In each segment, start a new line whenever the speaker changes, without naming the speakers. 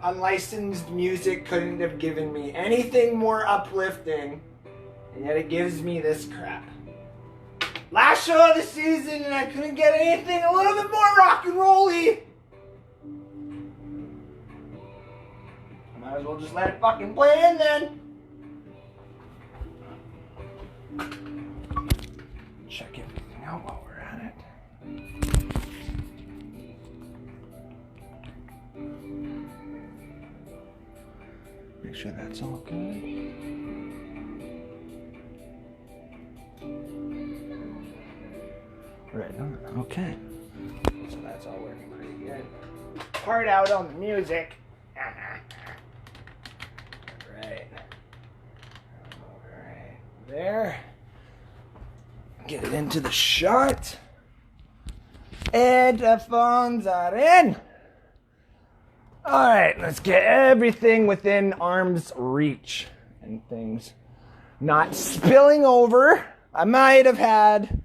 Unlicensed music couldn't have given me anything more uplifting, and yet it gives me this crap. Last show of the season, and I couldn't get anything a little bit more rock and roll-y. Might as well just let it fucking play in then. Check everything out while we're at it. Make sure that's all good. Right on. Okay. So that's all working pretty good. Part out on the music. Right. Right there. Get it into the shot. And the phones are in. Alright, let's get everything within arm's reach. And things not spilling over. I might have had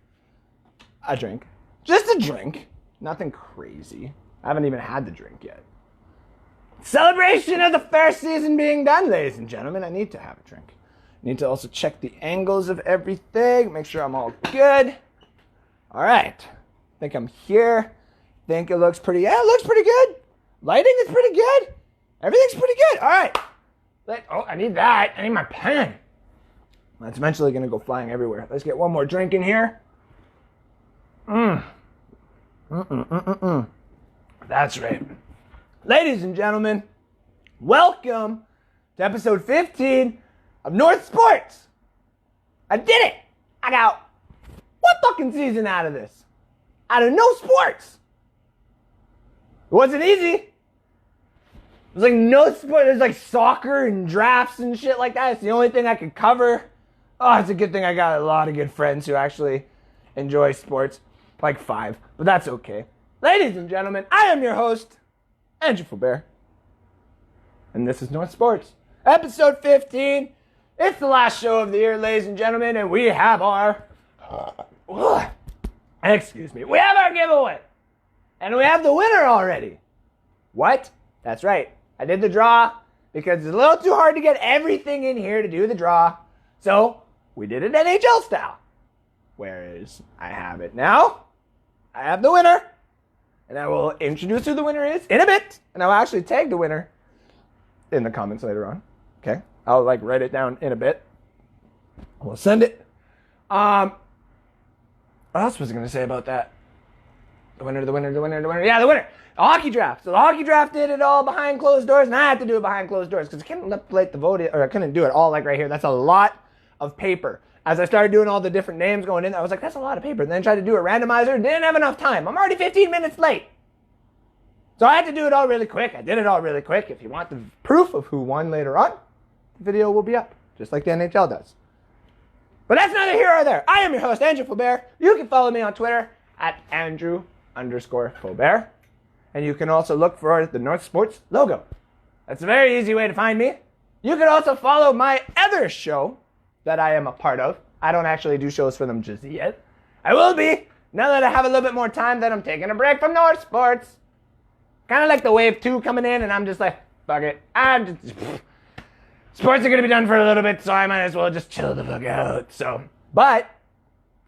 a drink. Just a drink. Nothing crazy. I haven't even had the drink yet. Celebration of the first season being done, ladies and gentlemen. I need to have a drink. I need to also check the angles of everything. Make sure I'm all good. Alright. Think I'm here. Think it looks pretty... Yeah, it looks pretty good. Lighting is pretty good. Everything's pretty good. Alright. Oh, I need that. I need my pen. That's eventually going to go flying everywhere. Let's get one more drink in here. That's right. Ladies and gentlemen, welcome to episode 15 of North Sports. I did it. I got one fucking season out of this. Out of no sports. It wasn't easy. It was like no sport. There's like soccer and drafts and shit like that. It's the only thing I could cover. Oh, it's a good thing I got a lot of good friends who actually enjoy sports. Like 5, but that's okay. Ladies and gentlemen, I am your host, Andrew Faubert. And this is North Sports. Episode 15. It's the last show of the year, ladies and gentlemen, and we have our... excuse me. We have our giveaway. And we have the winner already. What? That's right. I did the draw because it's a little too hard to get everything in here to do the draw. So, we did it NHL style. Whereas I have it now. I have the winner. And I will introduce who the winner is in a bit. And I'll actually tag the winner in the comments later on. Okay? I'll write it down in a bit. We'll send it. What else was I going to say about that? The winner. Yeah, the winner. The hockey draft. So the hockey draft did it all behind closed doors. And I had to do it behind closed doors because I couldn't let the vote, or I couldn't do it all right here. That's a lot of paper. As I started doing all the different names going in, I was like, that's a lot of paper. And then I tried to do a randomizer, didn't have enough time. I'm already 15 minutes late. So I had to do it all really quick. I did it all really quick. If you want the proof of who won later on, the video will be up, just like the NHL does. But that's neither here or there. I am your host, Andrew Faubert. You can follow me on Twitter at Andrew_Faubert. And you can also look for the North Sports logo. That's a very easy way to find me. You can also follow my other show that I am a part of. I don't actually do shows for them just yet. I will be, now that I have a little bit more time that I'm taking a break from North Sports. Kind of like the Wave 2 coming in, and I'm just like, fuck it. Sports are going to be done for a little bit, so I might as well just chill the fuck out. But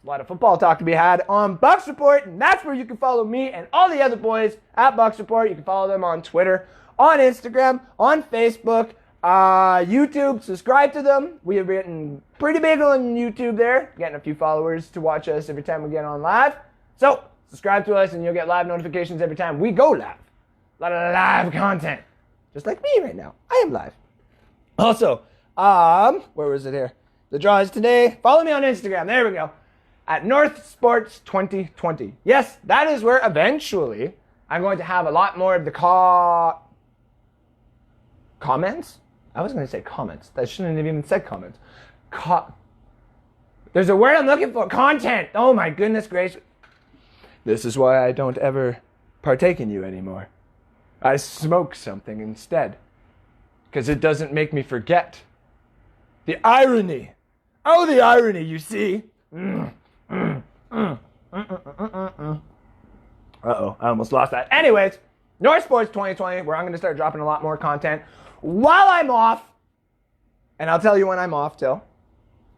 a lot of football talk to be had on Bucks Report, and that's where you can follow me and all the other boys at Bucks Report. You can follow them on Twitter, on Instagram, on Facebook, YouTube. Subscribe to them. We have been pretty big on YouTube there, getting a few followers to watch us every time we get on live. So subscribe to us and you'll get live notifications every time we go live. A lot of live content, just like me right now. I am live. Also, where was it here? The draw is today. Follow me on Instagram. There we go. At North Sports 2020. Yes, that is where eventually I'm going to have a lot more of the comments. I was going to say comments. That shouldn't have even said comments. There's a word I'm looking for. Content. Oh my goodness gracious. This is why I don't ever partake in you anymore. I smoke something instead. Because it doesn't make me forget. The irony. Oh, the irony, you see. Uh-oh, I almost lost that. Anyways, North Sports 2020, where I'm going to start dropping a lot more content while I'm off. And I'll tell you when I'm off till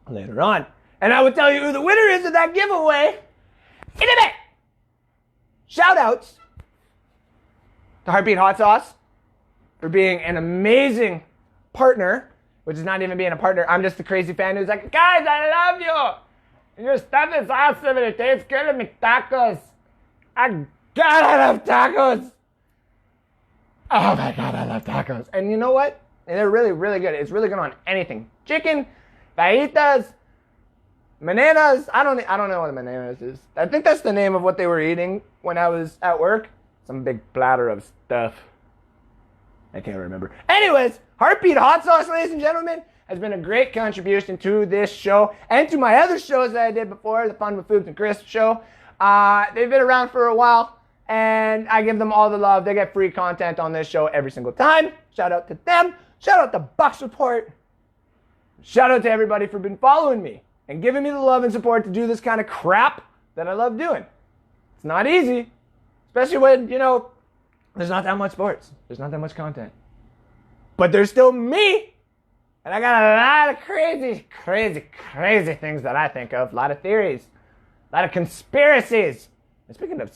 later on. And I will tell you who the winner is of that giveaway in a bit. Shout outs to Heartbeat Hot Sauce for being an amazing partner, which is not even being a partner. I'm just the crazy fan who's like, guys, I love you. Your stuff is awesome and it tastes good to make tacos. I love tacos. Oh my God, I love tacos. And you know what? They're really, really good. It's really good on anything. Chicken, fajitas, bananas. I don't know what a bananas is. I think that's the name of what they were eating when I was at work. Some big platter of stuff. I can't remember. Anyways, Heartbeat Hot Sauce, ladies and gentlemen, has been a great contribution to this show and to my other shows that I did before, the Fun with Foods and Chris show. They've been around for a while, and I give them all the love. They get free content on this show every single time. Shout out to them. Shout out to Bucks Report. Shout out to everybody for been following me and giving me the love and support to do this kind of crap that I love doing. It's not easy, especially when, you know, there's not that much sports. There's not that much content. But there's still me. And I got a lot of crazy things that I think of. A lot of theories. A lot of conspiracies. And speaking of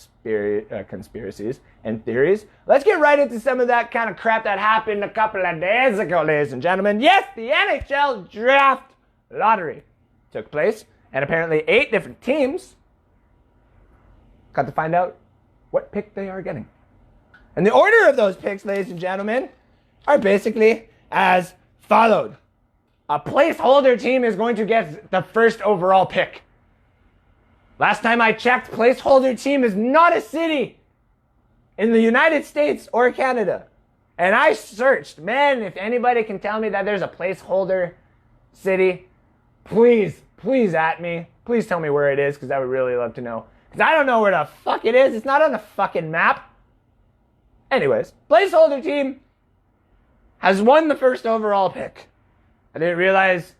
conspiracies and theories, let's get right into some of that kind of crap that happened a couple of days ago, ladies and gentlemen. Yes, the NHL Draft Lottery took place. And apparently 8 different teams got to find out what pick they are getting. And the order of those picks, ladies and gentlemen, are basically as followed. A placeholder team is going to get the first overall pick. Last time I checked, placeholder team is not a city in the United States or Canada. And I searched. Man, if anybody can tell me that there's a placeholder city, please at me. Please tell me where it is, because I would really love to know. Because I don't know where the fuck it is. It's not on the fucking map. Anyways, placeholder team has won the first overall pick. I didn't realize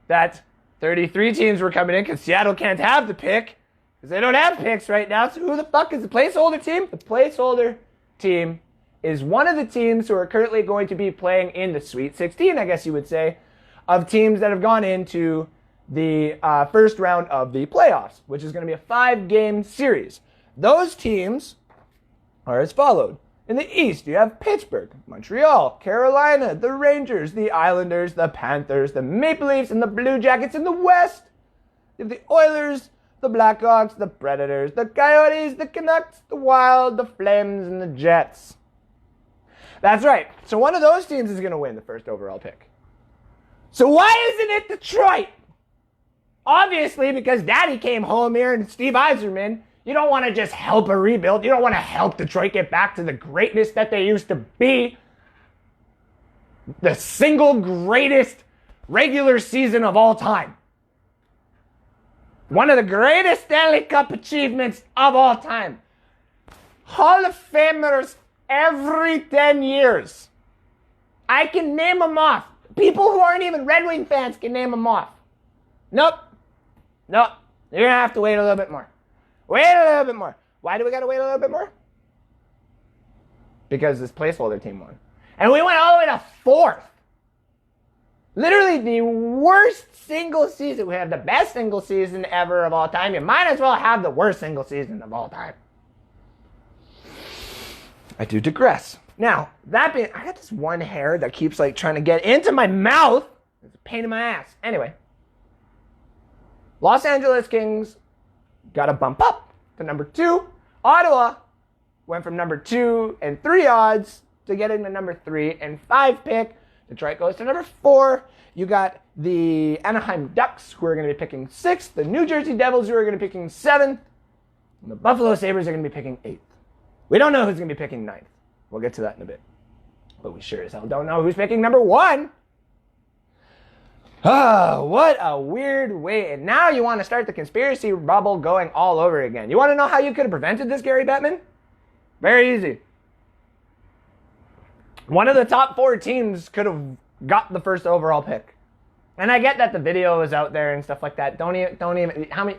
that 33 teams were coming in because Seattle can't have the pick because they don't have picks right now. So who the fuck is the placeholder team? The placeholder team is one of the teams who are currently going to be playing in the Sweet 16, I guess you would say, of teams that have gone into the first round of the playoffs, which is going to be a 5-game series. Those teams are as followed. In the East, you have Pittsburgh, Montreal, Carolina, the Rangers, the Islanders, the Panthers, the Maple Leafs, and the Blue Jackets. In the West, you have the Oilers, the Blackhawks, the Predators, the Coyotes, the Canucks, the Wild, the Flames, and the Jets. That's right. So one of those teams is going to win the first overall pick. So why isn't it Detroit? Obviously, because Daddy came home here and Steve Yzerman. You don't want to just help a rebuild. You don't want to help Detroit get back to the greatness that they used to be. The single greatest regular season of all time. One of the greatest Stanley Cup achievements of all time. Hall of Famers every 10 years. I can name them off. People who aren't even Red Wing fans can name them off. Nope. You're going to have to wait a little bit more. Wait a little bit more. Why do we got to wait a little bit more? Because this placeholder team won. And we went all the way to 4th. Literally the worst single season. We have the best single season ever of all time. You might as well have the worst single season of all time. I do digress. Now, that being, I got this one hair that keeps like trying to get into my mouth. It's a pain in my ass. Anyway. Los Angeles Kings got a bump up to number 2. Ottawa went from number 2 and 3 odds to getting the number 3 and 5 pick. Detroit goes to number 4. You got the Anaheim Ducks, who are going to be picking 6th. The New Jersey Devils, who are going to be picking 7th. And the Buffalo Sabres are going to be picking 8th. We don't know who's going to be picking 9th. We'll get to that in a bit. But we sure as hell don't know who's picking number 1. Oh, what a weird way. And now you want to start the conspiracy bubble going all over again. You want to know how you could have prevented this, Gary Bettman? Very easy. One of the top 4 teams could have got the first overall pick. And I get that the video is out there and stuff like that. Don't even, how many,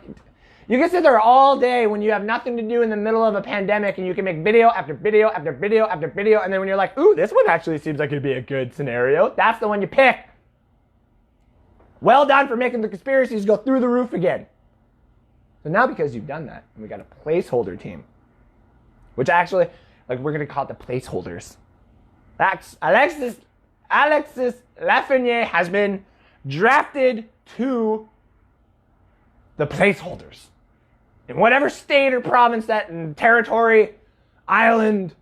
You can sit there all day when you have nothing to do in the middle of a pandemic and you can make video after video after video after video, and then when you're like, ooh, this one actually seems like it'd be a good scenario, that's the one you pick. Well done for making the conspiracies go through the roof again. So now because you've done that, and we got a placeholder team, which actually, like, we're going to call it the placeholders. Alexis Lafreniere has been drafted to the placeholders. In whatever state or province that and territory, island,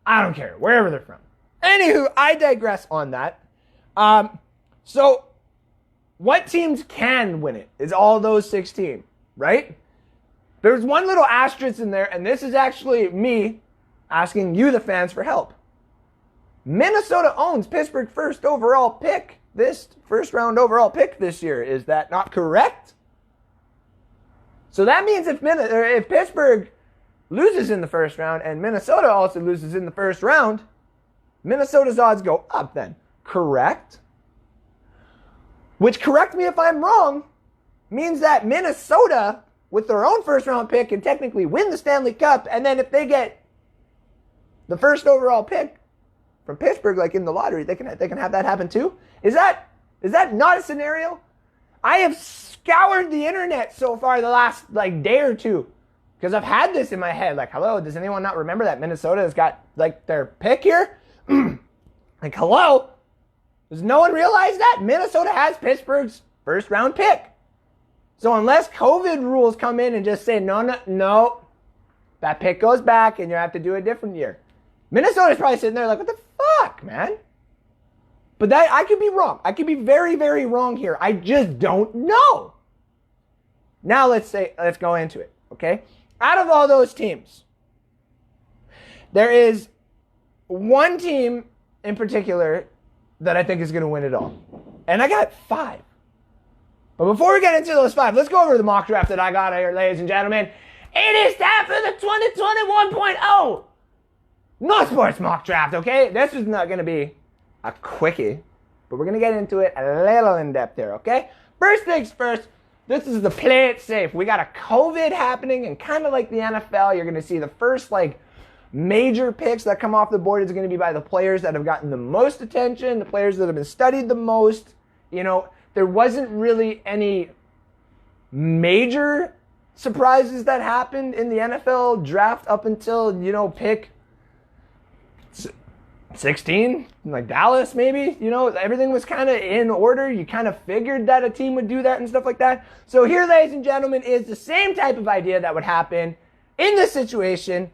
I don't care, wherever they're from. Anywho, I digress on that. So what teams can win it is all those 16, right? There's one little asterisk in there, and this is actually me asking you, the fans, for help. Minnesota owns Pittsburgh's first round overall pick this year. Is that not correct? So that means if Pittsburgh loses in the first round and Minnesota also loses in the first round, Minnesota's odds go up then. Correct? Which, correct me if I'm wrong, means that Minnesota, with their own first round pick, can technically win the Stanley Cup, and then if they get the first overall pick from Pittsburgh, like in the lottery, they can have that happen too? Is that not a scenario? I have scoured the internet so far the last day or two because I've had this in my head. Like, hello, does anyone not remember that Minnesota has got their pick here? Like, hello, does no one realize that Minnesota has Pittsburgh's first round pick? So unless COVID rules come in and just say no, that pick goes back and you have to do a different year. Minnesota's probably sitting there like, what the fuck, man? But that, I could be wrong. I could be very, very wrong here. I just don't know. Now let's go into it, okay? Out of all those teams, there is one team in particular that I think is going to win it all. And I got 5. But before we get into those 5, let's go over the mock draft that I got here, ladies and gentlemen. It is time for the 2020 1.0 No Sports Mock Draft, okay? This is not going to be a quickie, but we're going to get into it a little in depth here, okay? First things first, this is the play it safe. We got a COVID happening, and kind of like the NFL, you're going to see the first, major picks that come off the board is going to be by the players that have gotten the most attention, the players that have been studied the most. You know, there wasn't really any major surprises that happened in the NFL draft up until, pick 16, like Dallas maybe. Everything was kind of in order. You kind of figured that a team would do that and stuff like that. So here, ladies and gentlemen, is the same type of idea that would happen in this situation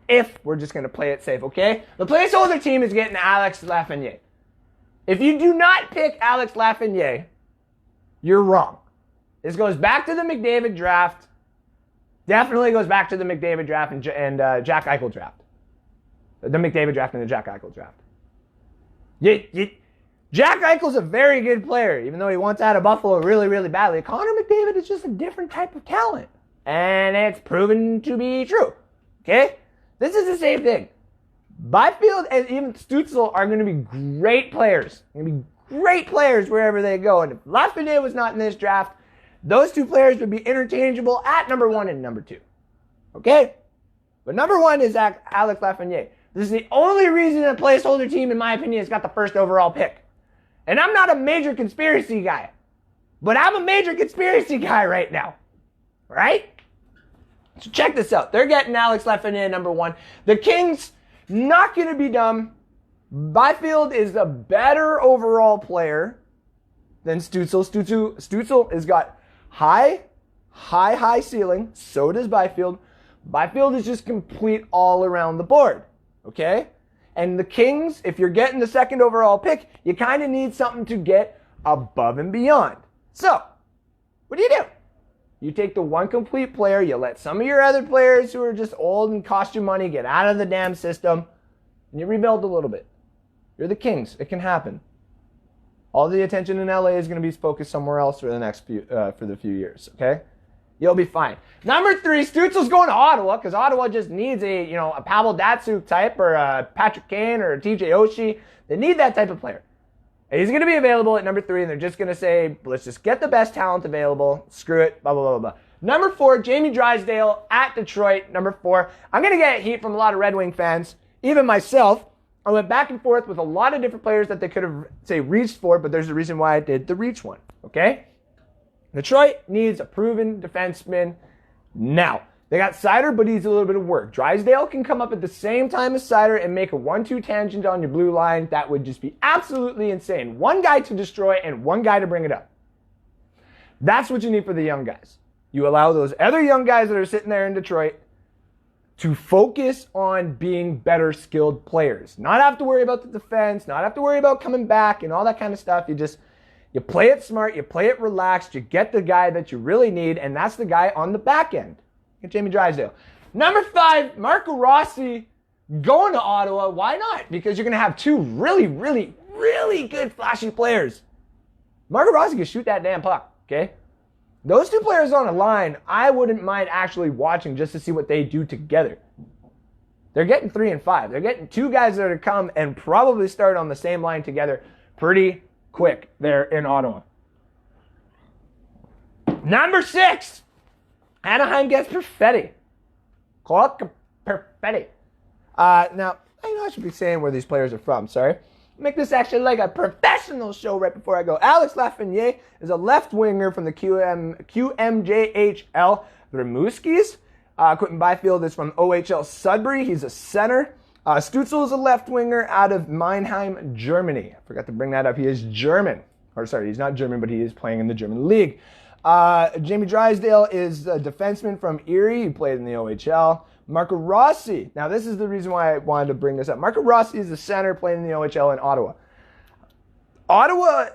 if we're just going to play it safe, okay? The placeholder team is getting Alex Lafreniere. If you do not pick Alex Lafreniere, you're wrong. This goes back to the McDavid draft. Definitely goes back to the McDavid draft and Jack Eichel draft. The McDavid draft and the Jack Eichel draft. Jack Eichel's a very good player, even though he wants out of Buffalo really, really badly. Connor McDavid is just a different type of talent. And it's proven to be true. Okay? This is the same thing. Byfield and even Stützle are going to be great players. They're going to be great players wherever they go. And if Lafreniere was not in this draft, those two players would be interchangeable at number 1 and number 2. Okay? But number 1 is Alex Lafreniere. This is the only reason a placeholder team, in my opinion, has got the first overall pick. And I'm not a major conspiracy guy. But I'm a major conspiracy guy right now. Right? So check this out. They're getting Alex Lafreniere number 1. The Kings, not going to be dumb. Byfield is a better overall player than Stützle. Stützle has got high ceiling. So does Byfield. Byfield is just complete all around the board. Okay? And the Kings, if you're getting the second overall pick, you kind of need something to get above and beyond. So, what do? You take the one complete player, you let some of your other players who are just old and cost you money get out of the damn system, and you rebuild a little bit. You're the Kings. It can happen. All the attention in LA is going to be focused somewhere else for the few years, okay? You'll be fine. Number 3, Stützle's going to Ottawa because Ottawa just needs a Pavel Datsyuk type or a Patrick Kane or a TJ Oshie. They need that type of player. And he's going to be available at number 3, and they're just going to say, let's just get the best talent available. Screw it, blah, blah, blah, blah. Number 4, Jamie Drysdale at Detroit. Number 4. I'm going to get heat from a lot of Red Wing fans, even myself. I went back and forth with a lot of different players that they could have, say, reached for, but there's a reason why I did the reach one, okay? Detroit needs a proven defenseman now. They got Seider, but he's a little bit of work. Drysdale can come up at the same time as Seider and make a 1-2 tangent on your blue line. That would just be absolutely insane. One guy to destroy and one guy to bring it up. That's what you need for the young guys. You allow those other young guys that are sitting there in Detroit to focus on being better skilled players. Not have to worry about the defense, not have to worry about coming back and all that kind of stuff. You play it smart, you play it relaxed, you get the guy that you really need, and that's the guy on the back end. Get Jamie Drysdale. Number 5, Marco Rossi going to Ottawa. Why not? Because you're going to have 2 really, really, really good flashy players. Marco Rossi can shoot that damn puck, okay? Those 2 players on a line, I wouldn't mind actually watching just to see what they do together. They're getting 3 and 5. They're getting 2 guys that are to come and probably start on the same line together pretty quick there in Ottawa. Number 6, Anaheim gets Perfetti. Clark Perfetti. Now, I should be saying where these players are from, sorry. Make this actually like a professional show right before I go. Alex Lafreniere is a left winger from the QMJHL Rimouskis. Quentin Byfield is from OHL Sudbury. He's a center. Stutzel is a left winger out of Mannheim, Germany. I forgot to bring that up. He is German. Or sorry, he's not German, but he is playing in the German league. Jamie Drysdale is a defenseman from Erie. He played in the OHL. Marco Rossi. Now, this is the reason why I wanted to bring this up. Marco Rossi is a center playing in the OHL in Ottawa. Ottawa,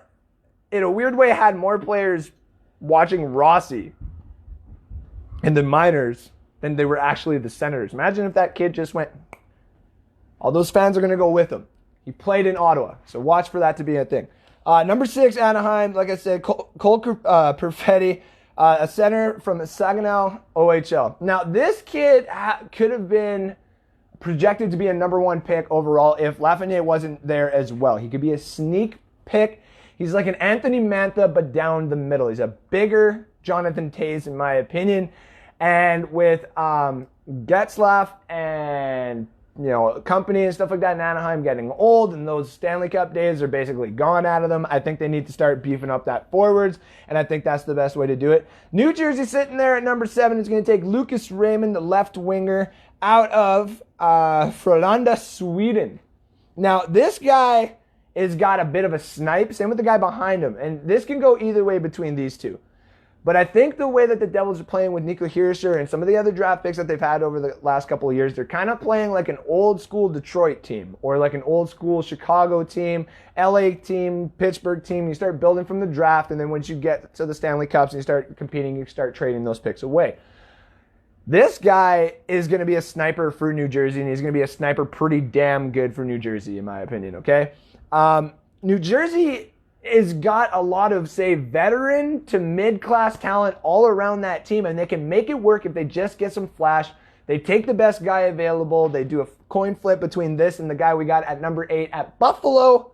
in a weird way, had more players watching Rossi in the minors than they were actually the Senators. Imagine if that kid just went, all those fans are going to go with him. He played in Ottawa, so watch for that to be a thing. Number 6, Anaheim, like I said, Cole Perfetti, a center from Saginaw OHL. Now, this kid could have been projected to be a number 1 pick overall if Lafreniere wasn't there as well. He could be a sneak pick. He's like an Anthony Mantha, but down the middle. He's a bigger Jonathan Toews, in my opinion. And with Getzlaf and company and stuff like that in Anaheim getting old, and those Stanley Cup days are basically gone out of them. I think they need to start beefing up that forwards, and I think that's the best way to do it. New Jersey sitting there at number 7 is going to take Lucas Raymond, the left winger, out of Frölunda, Sweden. Now, this guy has got a bit of a snipe, same with the guy behind him, and this can go either way between these two. But I think the way that the Devils are playing with Nico Hirscher and some of the other draft picks that they've had over the last couple of years, they're kind of playing like an old school Detroit team or like an old school Chicago team, LA team, Pittsburgh team. You start building from the draft, and then once you get to the Stanley Cups and you start competing, you start trading those picks away. This guy is going to be a sniper for New Jersey, and he's going to be a sniper pretty damn good for New Jersey, in my opinion, okay? New Jersey has got a lot of, say, veteran to mid-class talent all around that team, and they can make it work if they just get some flash. They take the best guy available. They do a coin flip between this and the guy we got at number 8 at Buffalo.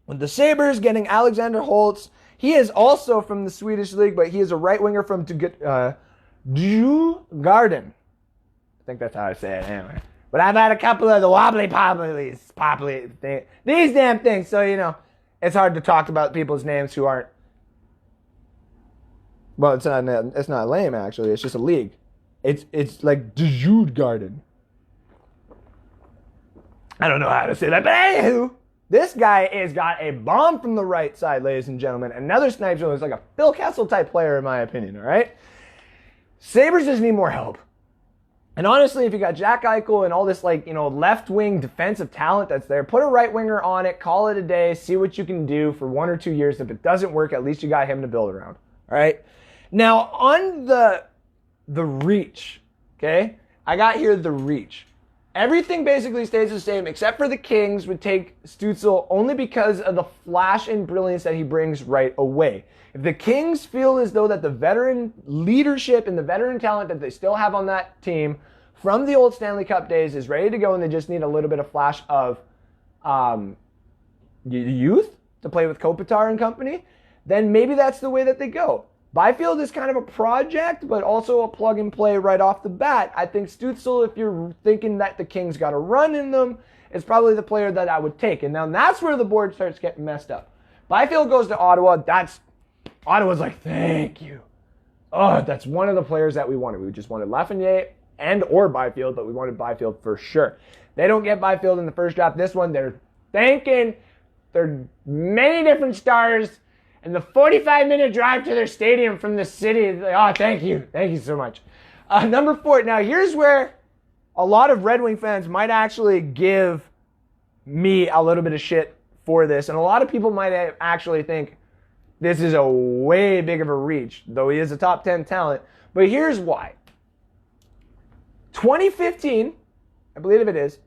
With the Sabres getting Alexander Holtz. He is also from the Swedish league, but he is a right winger from Djurgården. I think that's how I say it anyway. But I've had a couple of the wobbly popply things. These damn things, so, it's hard to talk about people's names who aren't. Well, it's not lame actually. It's just a league. It's like Djurgården. I don't know how to say that, but anywho, this guy has got a bomb from the right side, ladies and gentlemen. Another sniper who's like a Phil Kessel type player, in my opinion. All right. Sabres just need more help. And honestly, if you got Jack Eichel and all this, left-wing defensive talent that's there, put a right winger on it, call it a day, see what you can do for 1 or 2 years. If it doesn't work, at least you got him to build around. All right? Now, on the reach, okay? I got here the reach. Everything basically stays the same, except for the Kings would take Stutzel only because of the flash and brilliance that he brings right away. If the Kings feel as though that the veteran leadership and the veteran talent that they still have on that team from the old Stanley Cup days is ready to go and they just need a little bit of flash of youth to play with Kopitar and company, then maybe that's the way that they go. Byfield is kind of a project, but also a plug and play right off the bat. I think Stützle, if you're thinking that the Kings got a run in them, is probably the player that I would take. And now that's where the board starts getting messed up. Byfield goes to Ottawa. Ottawa's like, thank you. Oh, that's one of the players that we wanted. We just wanted Lafreniere or Byfield, but we wanted Byfield for sure. They don't get Byfield in the first draft. This one, they're thanking their many different stars and the 45-minute drive to their stadium from the city. Like, oh, thank you. Thank you so much. Number 4. Now, here's where a lot of Red Wing fans might actually give me a little bit of shit for this. And a lot of people might actually think this is a way big of a reach, though he is a top 10 talent. But here's why. 2015, I believe it is,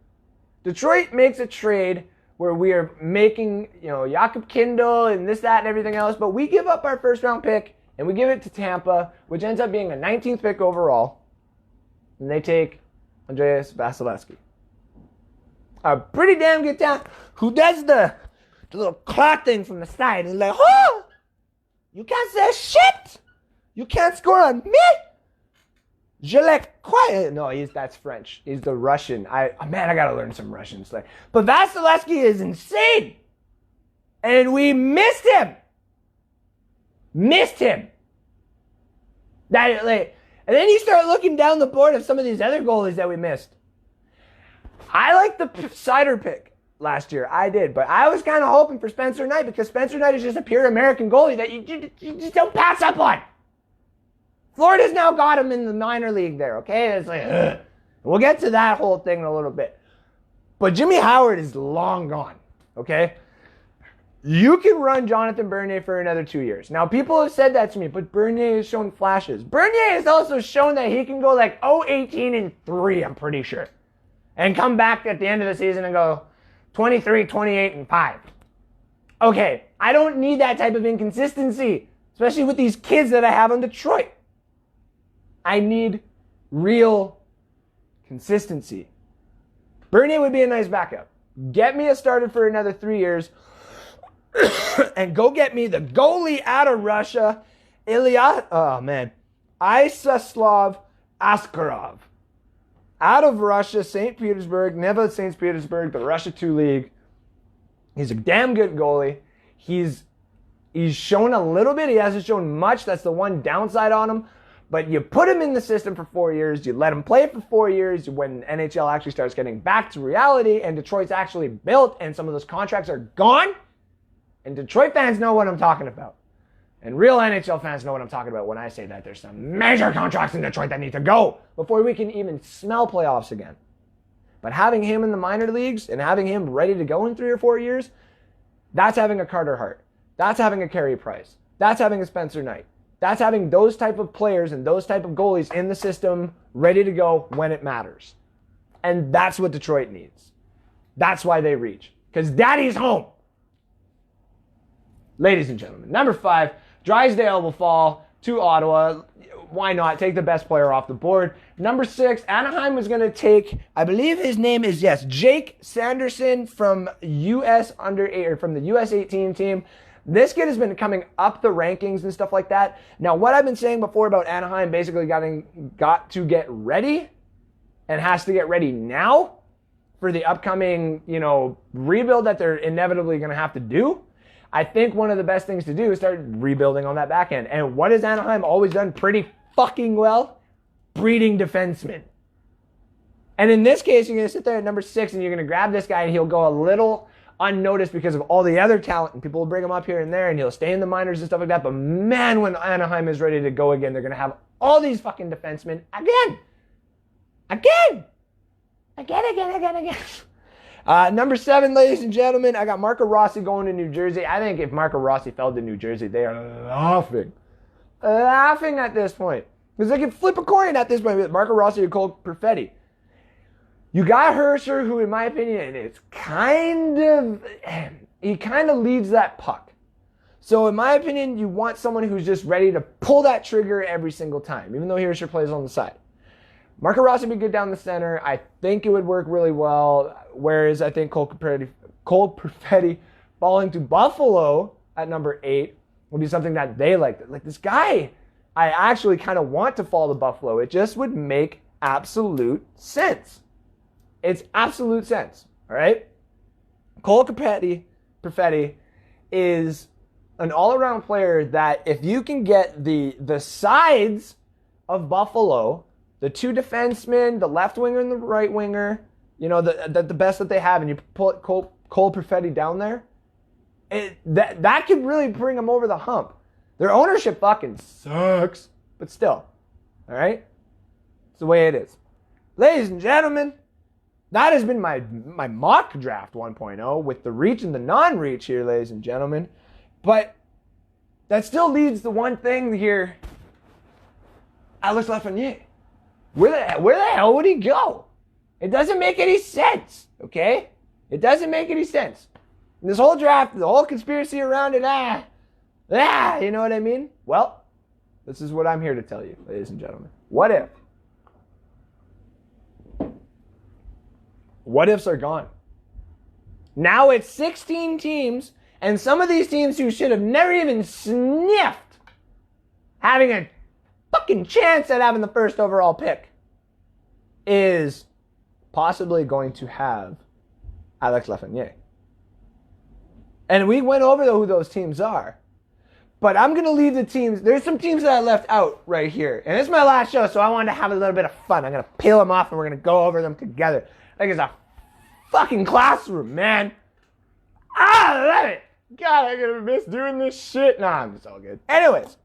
Detroit makes a trade where we are making, Jakob Kindl and this, that, and everything else, but we give up our first round pick and we give it to Tampa, which ends up being a 19th pick overall, and they take Andreas Vasilevsky. A pretty damn good talent who does the little clock thing from the side. He's like, oh, you can't say shit. You can't score on me. Je l'ai quiet. No, that's French. He's the Russian. I gotta learn some Russian slang. But Vasilevsky is insane. And we missed him. And then you start looking down the board of some of these other goalies that we missed. I like the Sider pick last year. I did. But I was kind of hoping for Spencer Knight because Spencer Knight is just a pure American goalie that you just don't pass up on. Florida's now got him in the minor league there, okay? It's like, ugh. We'll get to that whole thing in a little bit. But Jimmy Howard is long gone, okay? You can run Jonathan Bernier for another 2 years. Now, people have said that to me, but Bernier has shown flashes. Bernier has also shown that he can go like 0-18-3, I'm pretty sure. And come back at the end of the season and go 23-28-5. Okay, I don't need that type of inconsistency, especially with these kids that I have in Detroit. I need real consistency. Bernier would be a nice backup. Get me a starter for another 3 years and go get me the goalie out of Russia, Isaslav Askarov. Out of Russia, St. Petersburg, Neva St. Petersburg, the Russia 2 League. He's a damn good goalie. He's shown a little bit. He hasn't shown much. That's the one downside on him. But you put him in the system for 4 years. You let him play for 4 years when NHL actually starts getting back to reality and Detroit's actually built and some of those contracts are gone. And Detroit fans know what I'm talking about. And real NHL fans know what I'm talking about when I say that there's some major contracts in Detroit that need to go before we can even smell playoffs again. But having him in the minor leagues and having him ready to go in 3 or 4 years, that's having a Carter Hart. That's having a Carey Price. That's having a Spencer Knight. That's having those type of players and those type of goalies in the system ready to go when it matters. And that's what Detroit needs. That's why they reach. Because Daddy's home. Ladies and gentlemen, number 5, Drysdale will fall to Ottawa. Why not? Take the best player off the board. Number 6, Anaheim was going to take, I believe his name is, Jake Sanderson from US from the US 18 team. This kid has been coming up the rankings and stuff like that. Now, what I've been saying before about Anaheim basically got to get ready and has to get ready now for the upcoming, rebuild that they're inevitably going to have to do. I think one of the best things to do is start rebuilding on that back end. And what has Anaheim always done pretty fucking well? Breeding defensemen. And in this case, you're going to sit there at number 6 and you're going to grab this guy and he'll go a little unnoticed because of all the other talent, and people will bring him up here and there and he'll stay in the minors and stuff like that. But man, when Anaheim is ready to go again, they're going to have all these fucking defensemen again. Number 7, ladies and gentlemen, I got Marco Rossi going to New Jersey. I think if Marco Rossi fell to New Jersey, they are laughing at this point. Because they can flip a coin at this point with Marco Rossi or Cole Perfetti. You got Hersher, who in my opinion is he kind of leads that puck. So in my opinion, you want someone who's just ready to pull that trigger every single time, even though Hersher plays on the side. Marco Rossi would be good down the center. I think it would work really well. Whereas I think Cole Perfetti falling to Buffalo at number 8 would be something that they like. Like, this guy I actually kind of want to fall to Buffalo. It just would make absolute sense. It's absolute sense. All right? Cole Perfetti is an all-around player that if you can get the sides of Buffalo, the two defensemen, the left winger and the right winger, you know, the best that they have, and you put Cole Perfetti down there, that could really bring them over the hump. Their ownership fucking sucks, but still, all right? It's the way it is. Ladies and gentlemen, that has been my mock draft 1.0 with the reach and the non-reach here, ladies and gentlemen. But that still leads to one thing here. Alex Lafreniere. Where the hell would he go? It doesn't make any sense, okay? It doesn't make any sense. And this whole draft, the whole conspiracy around it, you know what I mean? Well, this is what I'm here to tell you, ladies and gentlemen. What if? What ifs are gone. Now it's 16 teams, and some of these teams who should have never even sniffed having a fucking chance at having the first overall pick is possibly going to have Alex Lafreniere. And we went over who those teams are. But I'm going to leave the teams. There's some teams that I left out right here. And it's my last show, so I wanted to have a little bit of fun. I'm going to peel them off, and we're going to go over them together. Like it's a fucking classroom, man. I love it. God, I'm going to miss doing this shit. Nah, it's all good. Anyways,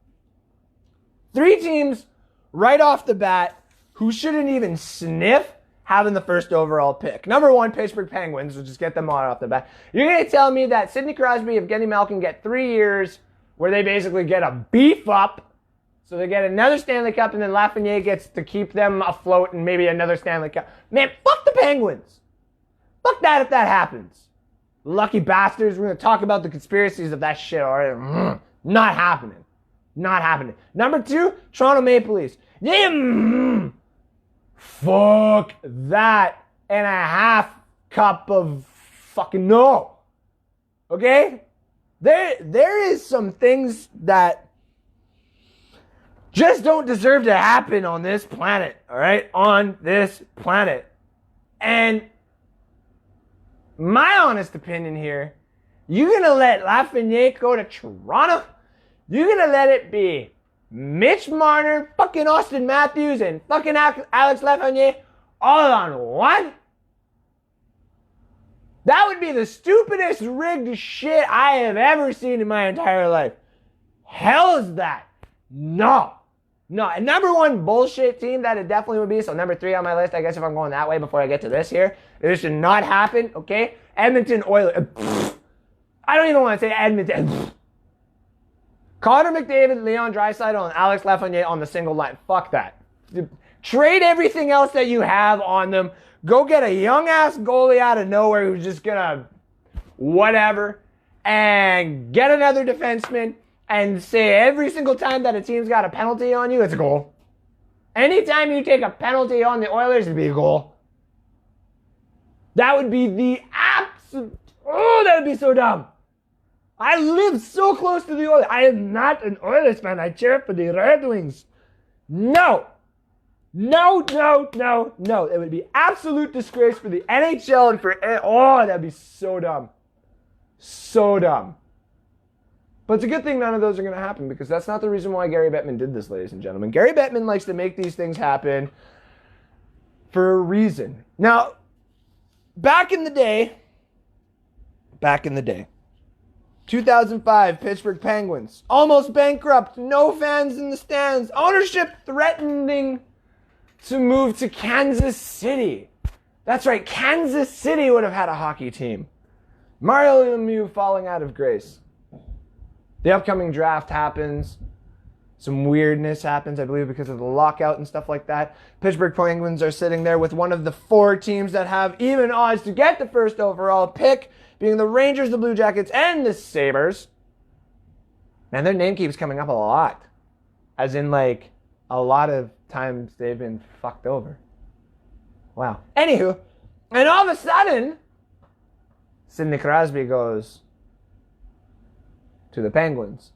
3 teams right off the bat who shouldn't even sniff having the first overall pick. Number 1, Pittsburgh Penguins. We'll just get them all off the bat. You're going to tell me that Sidney Crosby and Evgeny Malkin get 3 years where they basically get a beef up, so they get another Stanley Cup, and then Lafreniere gets to keep them afloat and maybe another Stanley Cup. Man, fuck the Penguins. Fuck that if that happens. Lucky bastards. We're going to talk about the conspiracies of that shit already. Not happening. Not happening. Number 2, Toronto Maple Leafs. Yeah, fuck that and a half cup of fucking no. Okay? There is some things that just don't deserve to happen on this planet, all right? On this planet. And my honest opinion here, you're going to let Lafreniere go to Toronto? You're going to let it be Mitch Marner, fucking Austin Matthews, and fucking Alex Lafreniere all on one? That would be the stupidest rigged shit I have ever seen in my entire life. Hell is that? No. And number 1 bullshit team that it definitely would be, so number 3 on my list, I guess if I'm going that way before I get to this here, this should not happen, okay? Edmonton Oilers. I don't even want to say Edmonton. Connor McDavid, Leon Draisaitl, and Alex Lafreniere on the single line. Fuck that. Trade everything else that you have on them. Go get a young-ass goalie out of nowhere who's just going to whatever, and get another defenseman and say every single time that a team's got a penalty on you, it's a goal. Anytime you take a penalty on the Oilers, it'd be a goal. That would be the absolute... Oh, that would be so dumb. I live so close to the Oilers. I am not an Oilers fan. I cheer for the Red Wings. No. It would be absolute disgrace for the NHL and for... Oh, that'd be so dumb. So dumb. But it's a good thing none of those are going to happen, because that's not the reason why Gary Bettman did this, ladies and gentlemen. Gary Bettman likes to make these things happen for a reason. Now, back in the day, 2005, Pittsburgh Penguins, almost bankrupt, no fans in the stands, ownership threatening to move to Kansas City. That's right, Kansas City would have had a hockey team. Mario Lemieux falling out of grace. The upcoming draft happens. Some weirdness happens, I believe, because of the lockout and stuff like that. Pittsburgh Penguins are sitting there with one of the 4 teams that have even odds to get the first overall pick, being the Rangers, the Blue Jackets, and the Sabres. Man, their name keeps coming up a lot. As in, like, a lot of times they've been fucked over. Wow. Anywho, and all of a sudden, Sidney Crosby goes to the Penguins.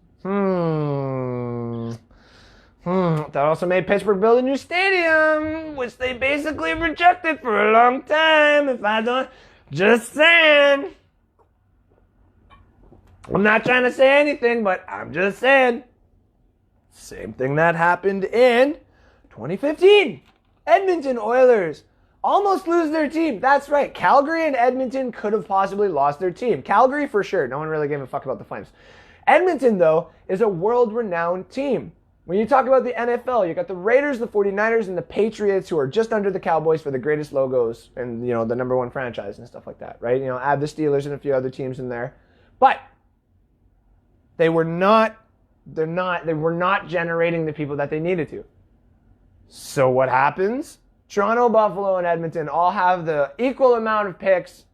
That also made Pittsburgh build a new stadium, which they basically rejected for a long time. If I don't, just saying. I'm not trying to say anything, but I'm just saying. Same thing that happened in 2015. Edmonton Oilers almost lose their team. That's right. Calgary and Edmonton could have possibly lost their team. Calgary for sure. No one really gave a fuck about the Flames. Edmonton, though, is a world-renowned team. When you talk about the NFL, you got the Raiders, the 49ers, and the Patriots, who are just under the Cowboys for the greatest logos and, the number one franchise and stuff like that, right? Add the Steelers and a few other teams in there. But they were not generating the people that they needed to. So what happens? Toronto, Buffalo, and Edmonton all have the equal amount of picks,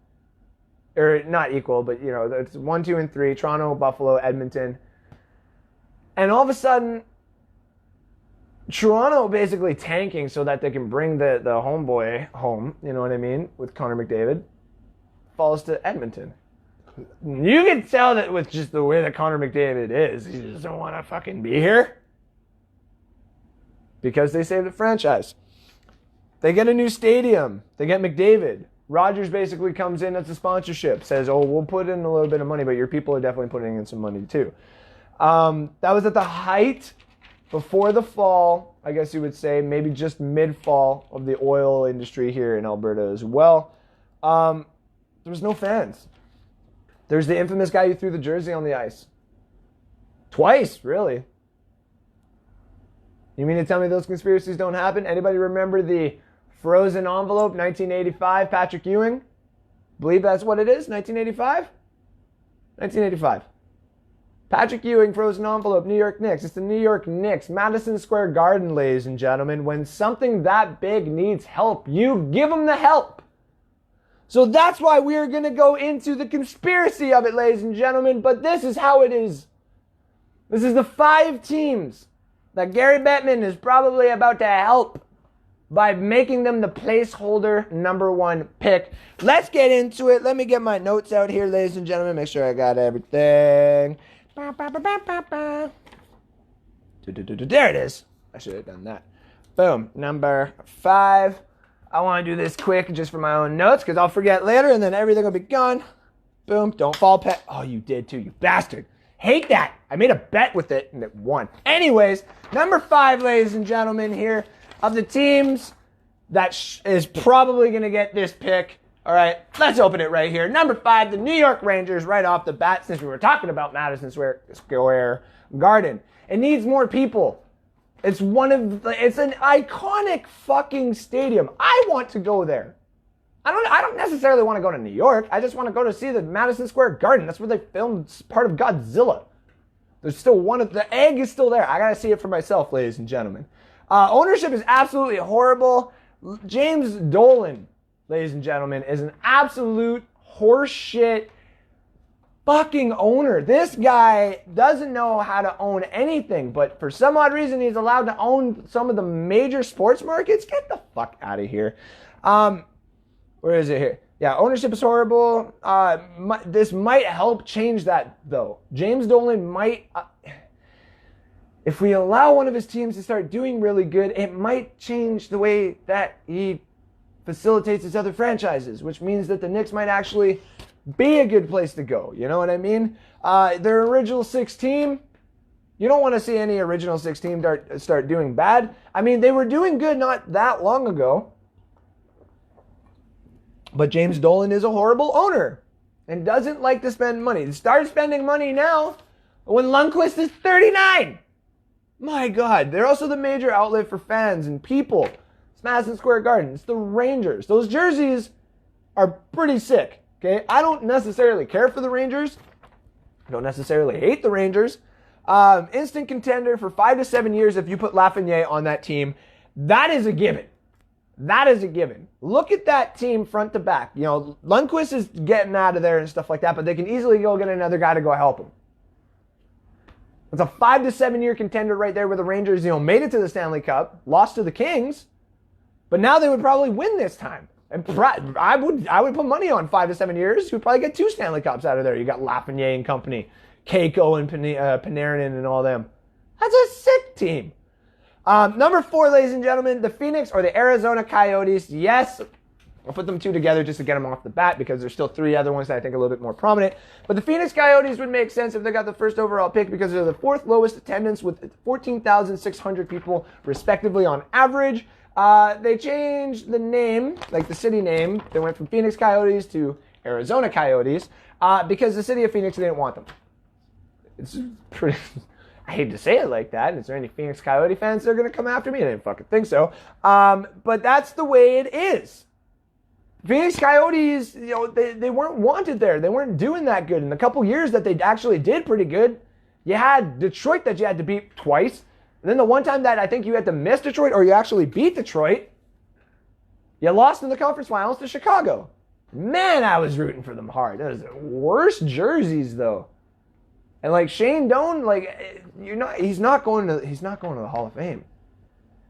or not equal, but it's 1, 2, and 3. Toronto, Buffalo, Edmonton. And all of a sudden, Toronto basically tanking so that they can bring the homeboy home, you know what I mean, with Connor McDavid, falls to Edmonton. You can tell that with just the way that Connor McDavid is, he just don't want to fucking be here. Because they saved the franchise. They get a new stadium. They get McDavid. Rogers basically comes in as a sponsorship, says, we'll put in a little bit of money, but your people are definitely putting in some money too. That was at the height, before the fall, I guess you would say, maybe just mid-fall of the oil industry here in Alberta as well. There was no fans. There's the infamous guy who threw the jersey on the ice. Twice, really. You mean to tell me those conspiracies don't happen? Anybody remember the frozen envelope, 1985, Patrick Ewing? Believe that's what it is, 1985? 1985. Patrick Ewing, frozen envelope, New York Knicks. It's the New York Knicks. Madison Square Garden, ladies and gentlemen. When something that big needs help, you give them the help. So that's why we're going to go into the conspiracy of it, ladies and gentlemen. But this is how it is. This is the 5 teams that Gary Bettman is probably about to help by making them the placeholder number 1 pick. Let's get into it. Let me get my notes out here, ladies and gentlemen. Make sure I got everything. There it is. I should have done that. Boom. Number 5. I want to do this quick just for my own notes because I'll forget later and then everything will be gone. Boom. Don't fall pet. Oh, you did too, you bastard. Hate that. I made a bet with it and it won. Anyways, number 5, ladies and gentlemen, here of the teams that is probably going to get this pick. All right, let's open it right here. Number 5, the New York Rangers, right off the bat, since we were talking about Madison Square Garden. It needs more people. It's an iconic fucking stadium. I want to go there. I don't necessarily want to go to New York. I just want to go to see the Madison Square Garden. That's where they filmed part of Godzilla. There's still the egg is still there. I got to see it for myself, ladies and gentlemen. Ownership is absolutely horrible. James Dolan, ladies and gentlemen, is an absolute horseshit fucking owner. This guy doesn't know how to own anything, but for some odd reason, he's allowed to own some of the major sports markets. Get the fuck out of here. Where is it here? Yeah, ownership is horrible. This might help change that, though. James Dolan might... if we allow one of his teams to start doing really good, it might change the way that he facilitates his other franchises, which means that the Knicks might actually be a good place to go. You know what I mean? Their original 6 team, you don't want to see any original 6 team start doing bad. I mean, they were doing good not that long ago. But James Dolan is a horrible owner and doesn't like to spend money. Start spending money now when Lundqvist is 39. My God. They're also the major outlet for fans and people. It's Madison Square Garden. It's the Rangers. Those jerseys are pretty sick. Okay, I don't necessarily care for the Rangers. I don't necessarily hate the Rangers. Instant contender for 5 to 7 years if you put Lafreniere on that team. That is a given. That is a given. Look at that team front to back. You know, Lundqvist is getting out of there and stuff like that, but they can easily go get another guy to go help him. It's a 5 to 7 year contender right there where the Rangers, made it to the Stanley Cup, lost to the Kings, but now they would probably win this time. And I would put money on 5 to 7 years. You'd probably get 2 Stanley Cups out of there. You got Lafreniere and company, Keiko and Panarin and all them. That's a sick team. Number 4, ladies and gentlemen, the Phoenix or the Arizona Coyotes. Yes, I'll put them 2 together just to get them off the bat because there's still 3 other ones that I think are a little bit more prominent. But the Phoenix Coyotes would make sense if they got the first overall pick because they're the 4th lowest attendance with 14,600 people respectively on average. They changed the name, like the city name. They went from Phoenix Coyotes to Arizona Coyotes because the city of Phoenix didn't want them. It's pretty... I hate to say it like that. Is there any Phoenix Coyote fans that are going to come after me? I didn't fucking think so. But that's the way it is. Phoenix Coyotes, you know, they weren't wanted there. They weren't doing that good. In the couple years that they actually did pretty good, you had Detroit that you had to beat twice. And then the one time that I think you had to miss Detroit or you actually beat Detroit, you lost in the conference finals to Chicago. Man, I was rooting for them hard. That was the worst jerseys, though. And like Shane Doan, like he's not going to the Hall of Fame.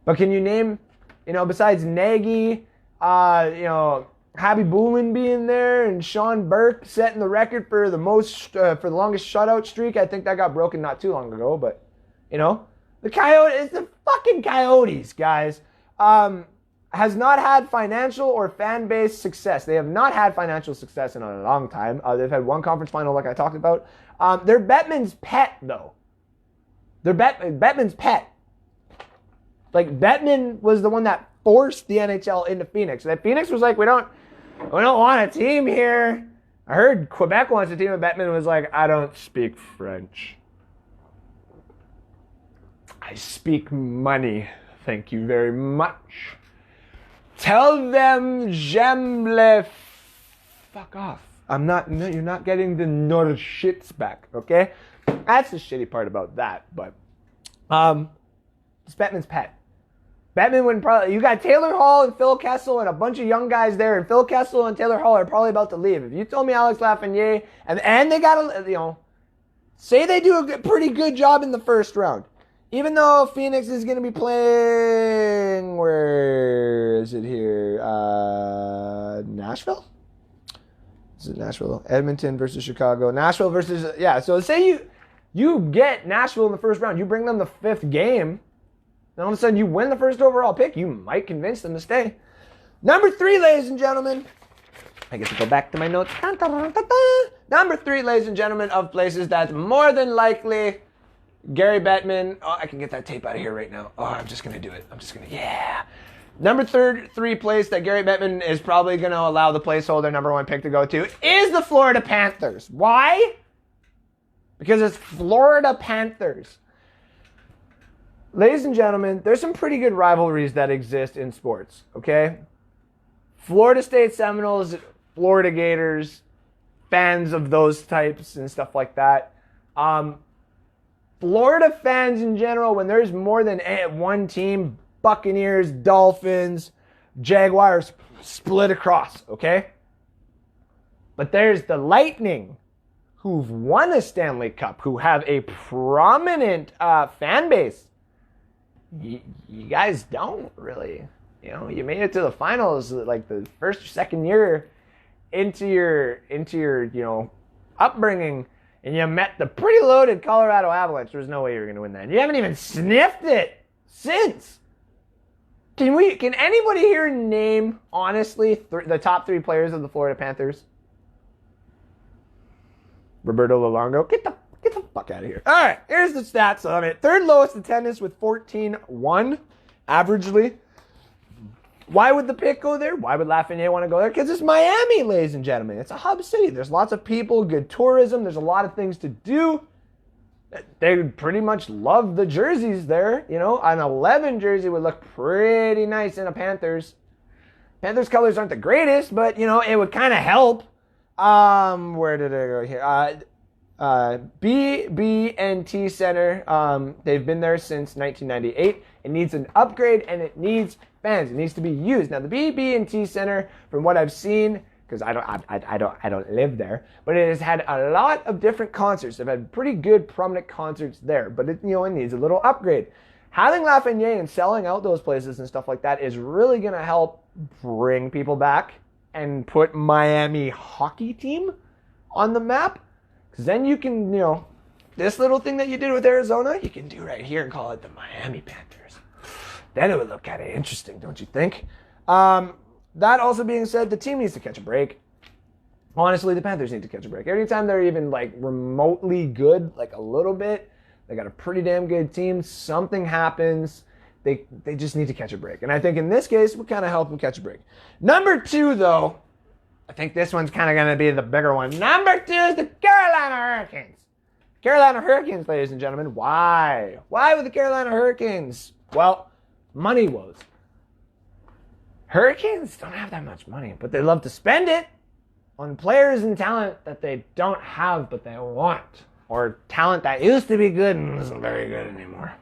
But can you name, you know, besides Nagy, Habby Boolin being there and Sean Burke setting the record for the longest shutout streak? I think that got broken not too long ago. But you know, the Coyotes, the fucking Coyotes, guys, has not had financial or fan base success. They have not had financial success in a long time. They've had one conference final, like I talked about. They're Bettman's pet, though. They're Bettman's pet. Like, Bettman was the one that forced the NHL into Phoenix. That Phoenix was like, we don't want a team here. I heard Quebec wants a team, and Bettman was like, I don't speak French. I speak money. Thank you very much. Tell them j'aime les... Fuck off. You're not getting the nor shits back, okay? That's the shitty part about that, but it's Bettman's pet. Bettman would probably... You got Taylor Hall and Phil Kessel and a bunch of young guys there, and Phil Kessel and Taylor Hall are probably about to leave. If you told me Alex Lafreniere, and they got to, say they do a pretty good job in the first round. Even though Phoenix is going to be playing, where is it here? Nashville? Is it Nashville? Edmonton versus Chicago. Nashville versus, yeah. So say you get Nashville in the first round. You bring them the 5th game. Then all of a sudden you win the first overall pick. You might convince them to stay. Number 3, ladies and gentlemen. I get to go back to my notes. Number 3, ladies and gentlemen, of places that's more than likely... Gary Bettman. Oh, I can get that tape out of here right now. Oh, I'm just going to do it. Yeah. Number 3 place that Gary Bettman is probably going to allow the placeholder number 1 pick to go to is the Florida Panthers. Why? Because it's Florida Panthers. Ladies and gentlemen, there's some pretty good rivalries that exist in sports, okay? Florida State Seminoles, Florida Gators, fans of those types and stuff like that. Florida fans in general, when there's more than one team, Buccaneers, Dolphins, Jaguars, split across, okay? But there's the Lightning, who've won a Stanley Cup, who have a prominent fan base. You guys don't really. You made it to the finals like the first or second year into your upbringing. And you met the pretty loaded Colorado Avalanche. There was no way you were going to win that. And you haven't even sniffed it since. Can anybody here name, honestly, the top 3 players of the Florida Panthers? Roberto Luongo. Get the fuck out of here. All right, here's the stats on it. 3rd lowest attendance with 14-1, averagely. Why would the pick go there? Why would Lafreniere want to go there? Because it's Miami, ladies and gentlemen. It's a hub city. There's lots of people, good tourism. There's a lot of things to do. They pretty much love the jerseys there. An 11 jersey would look pretty nice in a Panthers. Panthers colors aren't the greatest, but, it would kind of help. Where did I go here? B&T Center. They've been there since 1998. It needs an upgrade, and it needs fans. It needs to be used. Now, the BB&T Center, from what I've seen, because I don't live there, but it has had a lot of different concerts. They've had pretty good, prominent concerts there, but it needs a little upgrade. Having Lafreniere and selling out those places and stuff like that is really going to help bring people back and put Miami hockey team on the map. Because then you can, this little thing that you did with Arizona, you can do right here and call it the Miami Panthers. then it would look kind of interesting, don't you think? That also being said, the team needs to catch a break. Honestly, the Panthers need to catch a break. Every time they're even like remotely good, like a little bit, they got a pretty damn good team. Something happens. They just need to catch a break. And I think in this case, we kind of help them catch a break. Number 2, though, I think this one's kind of going to be the bigger one. Number 2 is the Carolina Hurricanes. Carolina Hurricanes, ladies and gentlemen. Why? Why with the Carolina Hurricanes? Well, money woes. Hurricanes don't have that much money, but they love to spend it on players and talent that they don't have but they want. Or talent that used to be good and isn't very good anymore.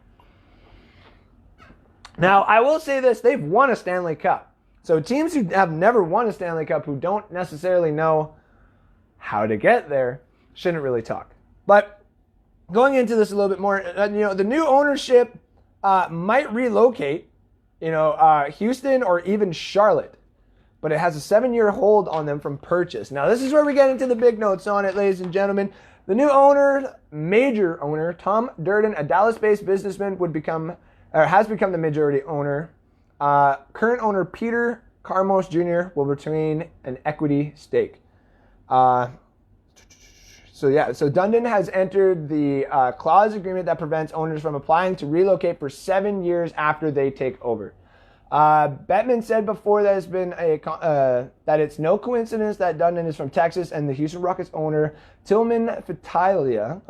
Now, I will say this. They've won a Stanley Cup. So teams who have never won a Stanley Cup, who don't necessarily know how to get there, shouldn't really talk. But going into this a little bit more, the new ownership might relocate, Houston or even Charlotte. But it has a 7-year hold on them from purchase. Now, this is where we get into the big notes on it, ladies and gentlemen. The new owner, major owner, Tom Durden, a Dallas-based businessman, has become the majority owner. Current owner Peter Carmos Jr. will retain an equity stake. So Dundon has entered the clause agreement that prevents owners from applying to relocate for 7 years after they take over. Bettman said before that that it's no coincidence that Dundon is from Texas, and the Houston Rockets owner Tillman Fertitta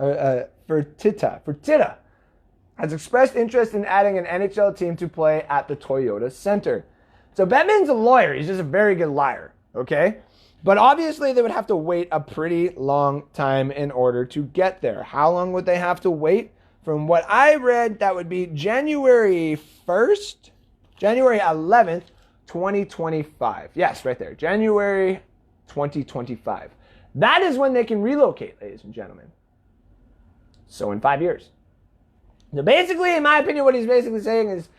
has expressed interest in adding an NHL team to play at the Toyota Center. So Bettman's a lawyer. He's just a very good liar, okay? But obviously they would have to wait a pretty long time in order to get there. How long would they have to wait? From what I read, that would be January 11th, 2025. Yes, right there. January 2025. That is when they can relocate, ladies and gentlemen. So in 5 years. So basically, in my opinion, what he's basically saying is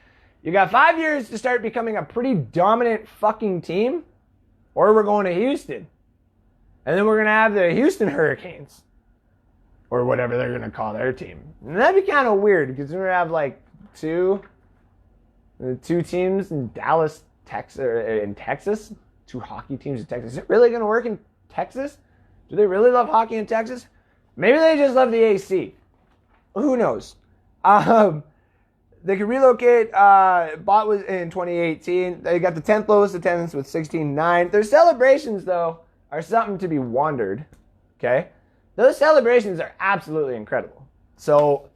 you got 5 years to start becoming a pretty dominant fucking team, or we're going to Houston. And then we're going to have the Houston Hurricanes, or whatever they're going to call their team. And that'd be kind of weird, because we're going to have like two teams in Dallas, Texas, or in Texas. 2 hockey teams in Texas. Is it really going to work in Texas? Do they really love hockey in Texas? Maybe they just love the AC. Who knows? They could relocate. Bought was in 2018. They got the 10th lowest attendance with 16.9. Their celebrations, though, are something to be wondered. Okay? Those celebrations are absolutely incredible. So,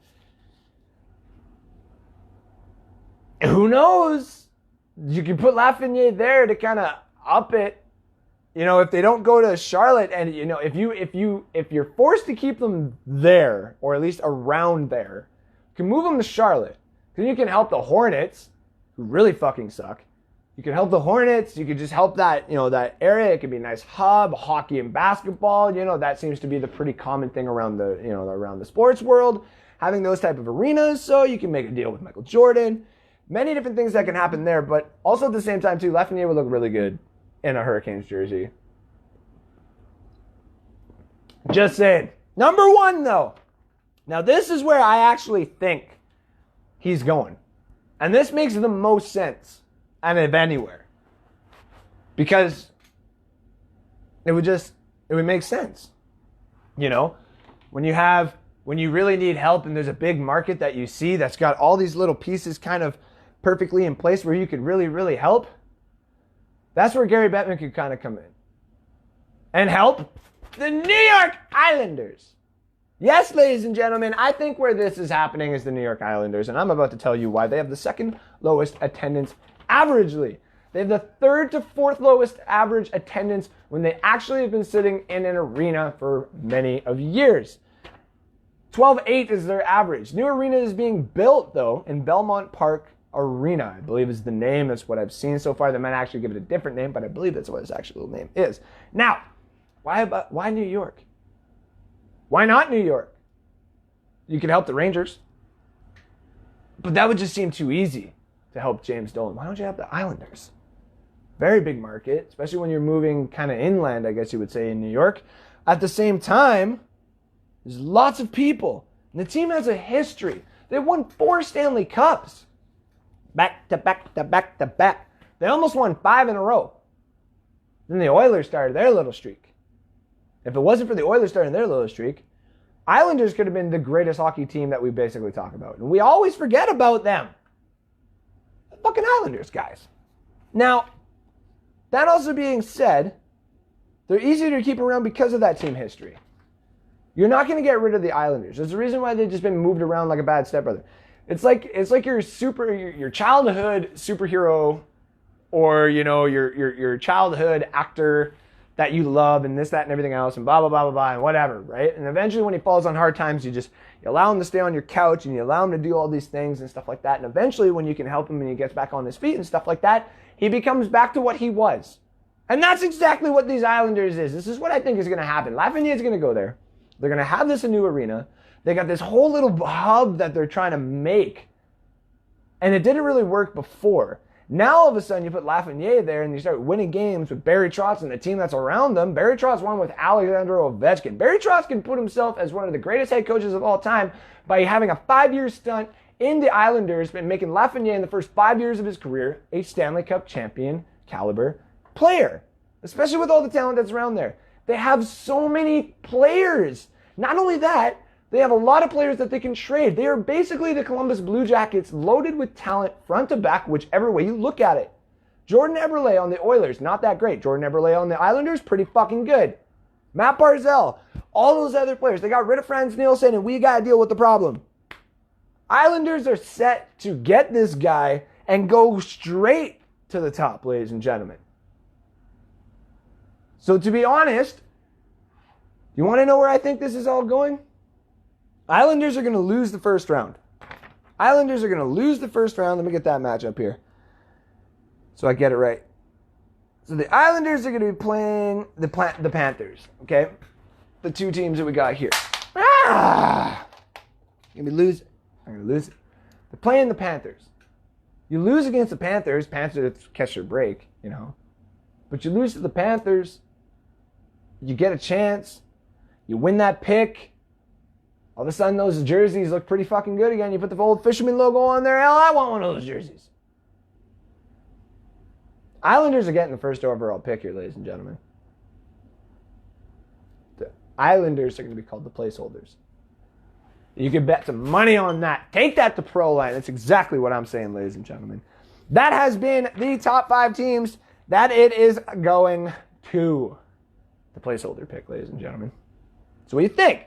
who knows? You can put Lafreniere there to kind of up it. If they don't go to Charlotte, and if you're forced to keep them there, or at least around there, you can move them to Charlotte. Then you can help the Hornets, who really fucking suck. You can help the Hornets. You can just help that that area. It could be a nice hub, hockey and basketball. That seems to be the pretty common thing around the around the sports world, having those type of arenas. So you can make a deal with Michael Jordan. Many different things that can happen there, but also at the same time too, Lafreniere would look really good in a Hurricanes jersey. Just saying. Number 1, though. Now, this is where I actually think he's going. And this makes the most sense out of anywhere. Because it would make sense. When you really need help and there's a big market that you see that's got all these little pieces kind of perfectly in place where you could really, really help, that's where Gary Bettman could kind of come in and help the New York Islanders. Yes, ladies and gentlemen, I think where this is happening is the New York Islanders, and I'm about to tell you why. They have the 2nd lowest attendance averagely. They have the 3rd to 4th lowest average attendance when they actually have been sitting in an arena for many of years. 12.8 is their average. New arena is being built, though, in Belmont Park Arena, I believe is the name. That's what I've seen so far. They might actually give it a different name, but I believe that's what its actual name is. Now, why New York? Why not New York? You could help the Rangers. But that would just seem too easy to help James Dolan. Why don't you have the Islanders? Very big market, especially when you're moving kind of inland, I guess you would say, in New York. At the same time, there's lots of people. And the team has a history. They've won 4 Stanley Cups. Back to back to back to back. They almost won 5 in a row. Then the Oilers started their little streak. If it wasn't for the Oilers starting their little streak, Islanders could have been the greatest hockey team that we basically talk about. And we always forget about them. The fucking Islanders, guys. Now, that also being said, they're easier to keep around because of that team history. You're not going to get rid of the Islanders. There's a reason why they've just been moved around like a bad stepbrother. It's like your childhood superhero, or your childhood actor that you love, and this, that, and everything else, and blah blah blah blah blah, and whatever, right? And eventually, when he falls on hard times, you allow him to stay on your couch, and you allow him to do all these things and stuff like that. And eventually, when you can help him and he gets back on his feet and stuff like that, he becomes back to what he was. And that's exactly what these Islanders is. This is what I think is going to happen. Lafreniere's going to go there. They're going to have this a new arena. They got this whole little hub that they're trying to make. And it didn't really work before. Now, all of a sudden, you put Lafreniere there and you start winning games with Barry Trotz and the team that's around them. Barry Trotz won with Alexander Ovechkin. Barry Trotz can put himself as one of the greatest head coaches of all time by having a 5-year stunt in the Islanders and making Lafreniere in the first 5 years of his career a Stanley Cup champion caliber player, especially with all the talent that's around there. They have so many players. Not only that, they have a lot of players that they can trade. They are basically the Columbus Blue Jackets loaded with talent front to back, whichever way you look at it. Jordan Eberle on the Oilers, not that great. Jordan Eberle on the Islanders, pretty fucking good. Matt Barzal, all those other players. They got rid of Franz Nielsen, and we got to deal with the problem. Islanders are set to get this guy and go straight to the top, ladies and gentlemen. So to be honest, you want to know where I think this is all going? Islanders are going to lose the first round. Islanders are going to lose the first round. Let me get that matchup here so I get it right. So the Islanders are going to be playing the Panthers, okay? The two teams that we got here. I'm going to lose it. They're playing the Panthers. You lose against the Panthers catch your break, But you lose to the Panthers, you get a chance, you win that pick. All of a sudden, those jerseys look pretty fucking good again. You put the old fisherman logo on there. Hell, I want one of those jerseys. Islanders are getting the first overall pick here, ladies and gentlemen. The Islanders are going to be called the placeholders. You can bet some money on that. Take that to Pro Line. That's exactly what I'm saying, ladies and gentlemen. That has been the top 5 teams that it is going to. The placeholder pick, ladies and gentlemen. So what do you think?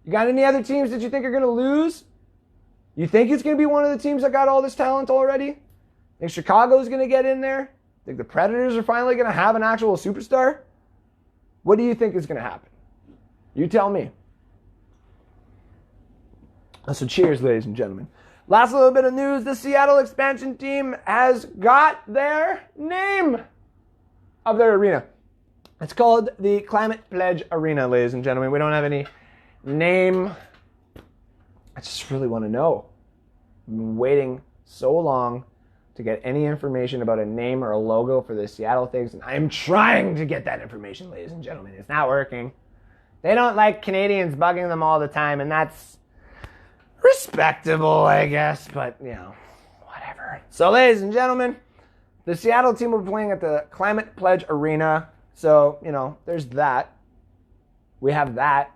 You got any other teams that you think are going to lose? You think it's going to be one of the teams that got all this talent already? Think Chicago's going to get in there? Think the Predators are finally going to have an actual superstar? What do you think is going to happen? You tell me. So cheers, ladies and gentlemen. Last little bit of news. The Seattle expansion team has got their name of their arena. It's called the Climate Pledge Arena, ladies and gentlemen. We don't have any name. I just really want to know. I've been waiting so long to get any information about a name or a logo for the Seattle things, and I am trying to get that information, ladies and gentlemen. It's not working. They don't like Canadians bugging them all the time, and that's respectable, I guess, but, whatever. So, ladies and gentlemen, the Seattle team will be playing at the Climate Pledge Arena, so, there's that. We have that.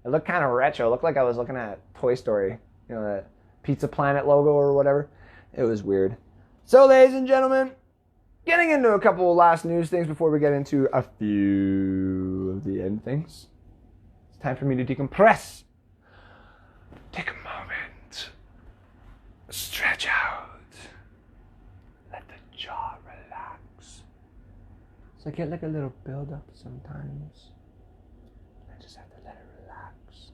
It looked kind of retro. It looked like I was looking at Toy Story, the Pizza Planet logo or whatever. It was weird. So, ladies and gentlemen, getting into a couple of last news things before we get into a few of the end things. It's time for me to decompress. Take a moment. Stretch out. Let the jaw relax. So I get like a little build-up sometimes. I just have to let it relax.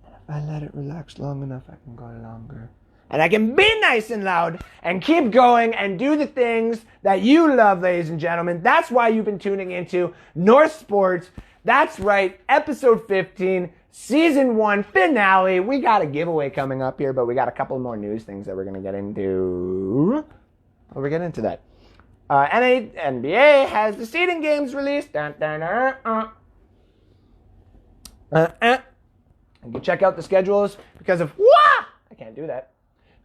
And if I let it relax long enough, I can go longer. And I can be nice and loud and keep going and do the things that you love, ladies and gentlemen. That's why you've been tuning into North Sports. That's right, episode 15, season 1 finale. We got a giveaway coming up here, but we got a couple more news things that we're going to get into. We'll get into that. NBA has the seeding games released. And you can check out the schedules because of I can't do that.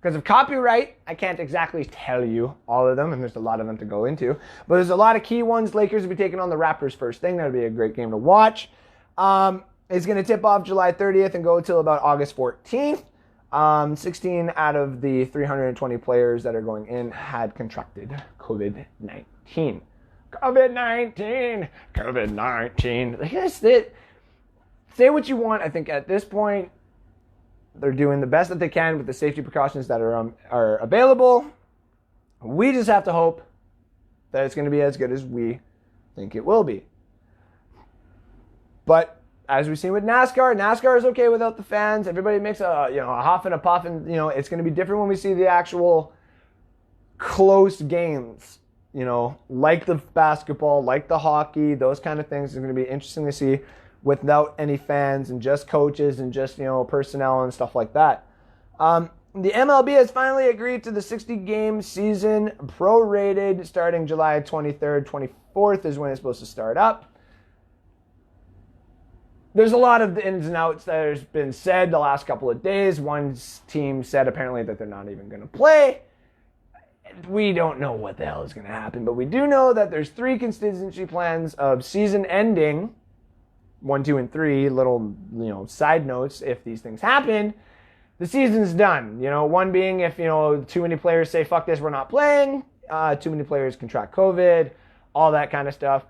Because of copyright, I can't exactly tell you all of them, and there's a lot of them to go into. But there's a lot of key ones. Lakers will be taking on the Raptors first thing. That'll be a great game to watch. It's going to tip off July 30th and go until about August 14th. 16 out of the 320 players that are going in had contracted COVID-19. COVID-19. Like, that's it. Say what you want. I think at this point, they're doing the best that they can with the safety precautions that are available. We just have to hope that it's going to be as good as we think it will be. But as we've seen with NASCAR is okay without the fans. Everybody makes a huff and a puff, and it's going to be different when we see the actual close games. Like the basketball, like the hockey, those kind of things are going to be interesting to see without any fans and just coaches and just personnel and stuff like that. The MLB has finally agreed to the 60-game season, prorated, starting July 23rd, 24th is when it's supposed to start up. There's a lot of the ins and outs that has been said the last couple of days. One team said apparently that they're not even going to play. We don't know what the hell is going to happen, but we do know that there's 3 contingency plans of season ending, 1, 2, and 3, little side notes if these things happen. The season's done. One being if too many players say fuck this, we're not playing. Too many players contract COVID, all that kind of stuff.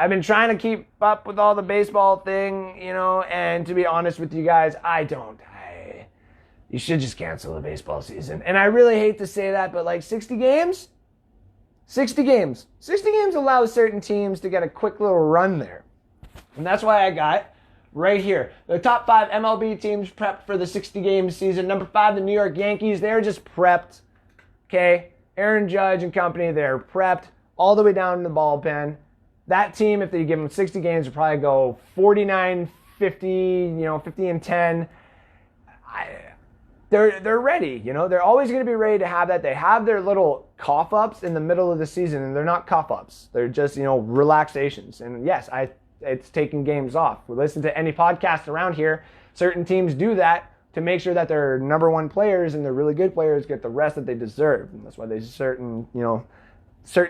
I've been trying to keep up with all the baseball thing, and to be honest with you guys, you should just cancel the baseball season. And I really hate to say that, but like 60 games? 60 games. 60 games allows certain teams to get a quick little run there. And that's why I got right here. The top 5 MLB teams prepped for the 60-game season. Number 5, the New York Yankees. They're just prepped. Okay? Aaron Judge and company, they're prepped all the way down in the bullpen. That team, if they give them 60 games, would probably go 49, 50, 50 and 10. They're ready. They're always going to be ready to have that. They have their little cough-ups in the middle of the season, and they're not cough-ups. They're just, relaxations. And yes, it's taking games off. We listen to any podcast around here. Certain teams do that to make sure that their number 1 players and their really good players get the rest that they deserve. And that's why there's certain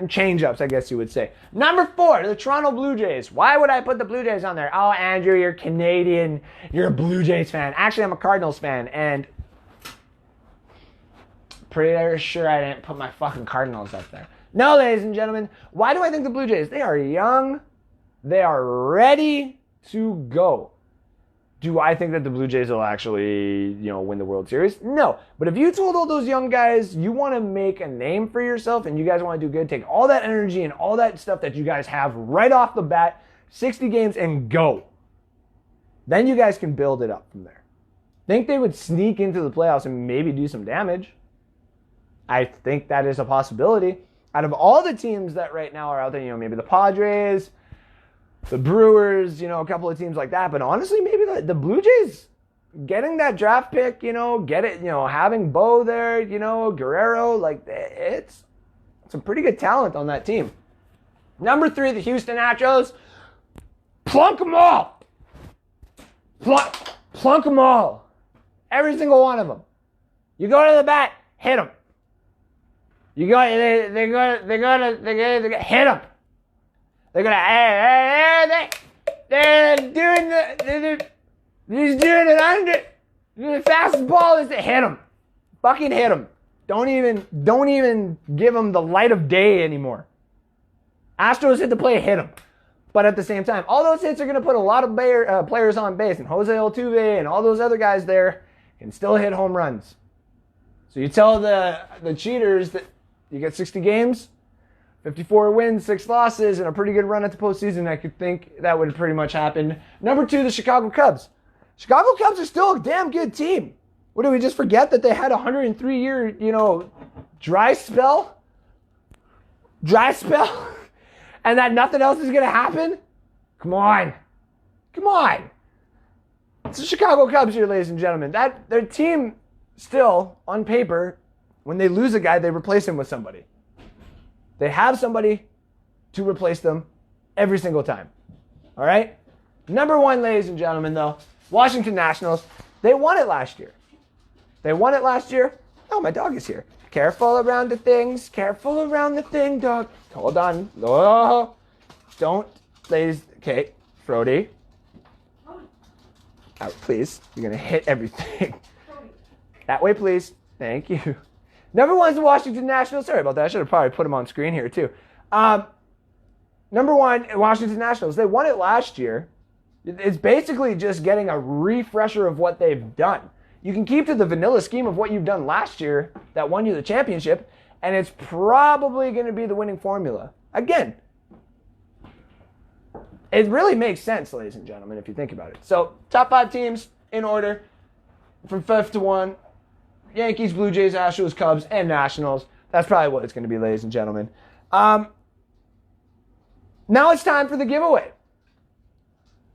change-ups, I guess you would say. Number 4, the Toronto Blue Jays. Why would I put the Blue Jays on there? Oh, Andrew, you're Canadian. You're a Blue Jays fan. Actually, I'm a Cardinals fan, and pretty sure I didn't put my fucking Cardinals up there. No, ladies and gentlemen. Why do I think the Blue Jays? They are young. They are ready to go. Do I think that the Blue Jays will actually, win the World Series? No. But if you told all those young guys you want to make a name for yourself and you guys want to do good, take all that energy and all that stuff that you guys have right off the bat, 60 games and go. Then you guys can build it up from there. Think they would sneak into the playoffs and maybe do some damage. I think that is a possibility. Out of all the teams that right now are out there, maybe the Padres, the Brewers, a couple of teams like that. But honestly, maybe the Blue Jays getting that draft pick, get it, having Bo there, Guerrero, like it's some pretty good talent on that team. Number 3, the Houston Astros. Plunk them all. Plunk them all. Every single one of them. You go to the bat, hit them. They gotta hit them. They're doing it under. The fastest ball is to hit them. Fucking hit them. Don't even give them the light of day anymore. Astros hit the play, hit them. But at the same time, all those hits are going to put a lot of players on base. And Jose Altuve and all those other guys there can still hit home runs. So you tell the cheaters that you get 60 games, 54 wins, 6 losses, and a pretty good run at the postseason. I could think that would pretty much happen. Number 2, the Chicago Cubs. Chicago Cubs are still a damn good team. What, did we just forget that they had a 103-year, dry spell? And that nothing else is going to happen? Come on. It's the Chicago Cubs here, ladies and gentlemen. Their team still, on paper, when they lose a guy, they replace him with somebody. They have somebody to replace them every single time. All right? Number 1, ladies and gentlemen, though, Washington Nationals. They won it last year. They won it last year. Oh, my dog is here. Careful around the things. Careful around the thing, dog. Hold on. Oh, don't, ladies. Okay, Frody. Out, please. You're going to hit everything. That way, please. Thank you. Number 1 is the Washington Nationals. Sorry about that. I should have probably put them on screen here, too. Number 1, Washington Nationals. They won it last year. It's basically just getting a refresher of what they've done. You can keep to the vanilla scheme of what you've done last year that won you the championship, and it's probably going to be the winning formula. Again, it really makes sense, ladies and gentlemen, if you think about it. So, top 5 teams in order from 5th to 1. Yankees, Blue Jays, Astros, Cubs, and Nationals. That's probably what it's going to be, ladies and gentlemen. Now it's time for the giveaway.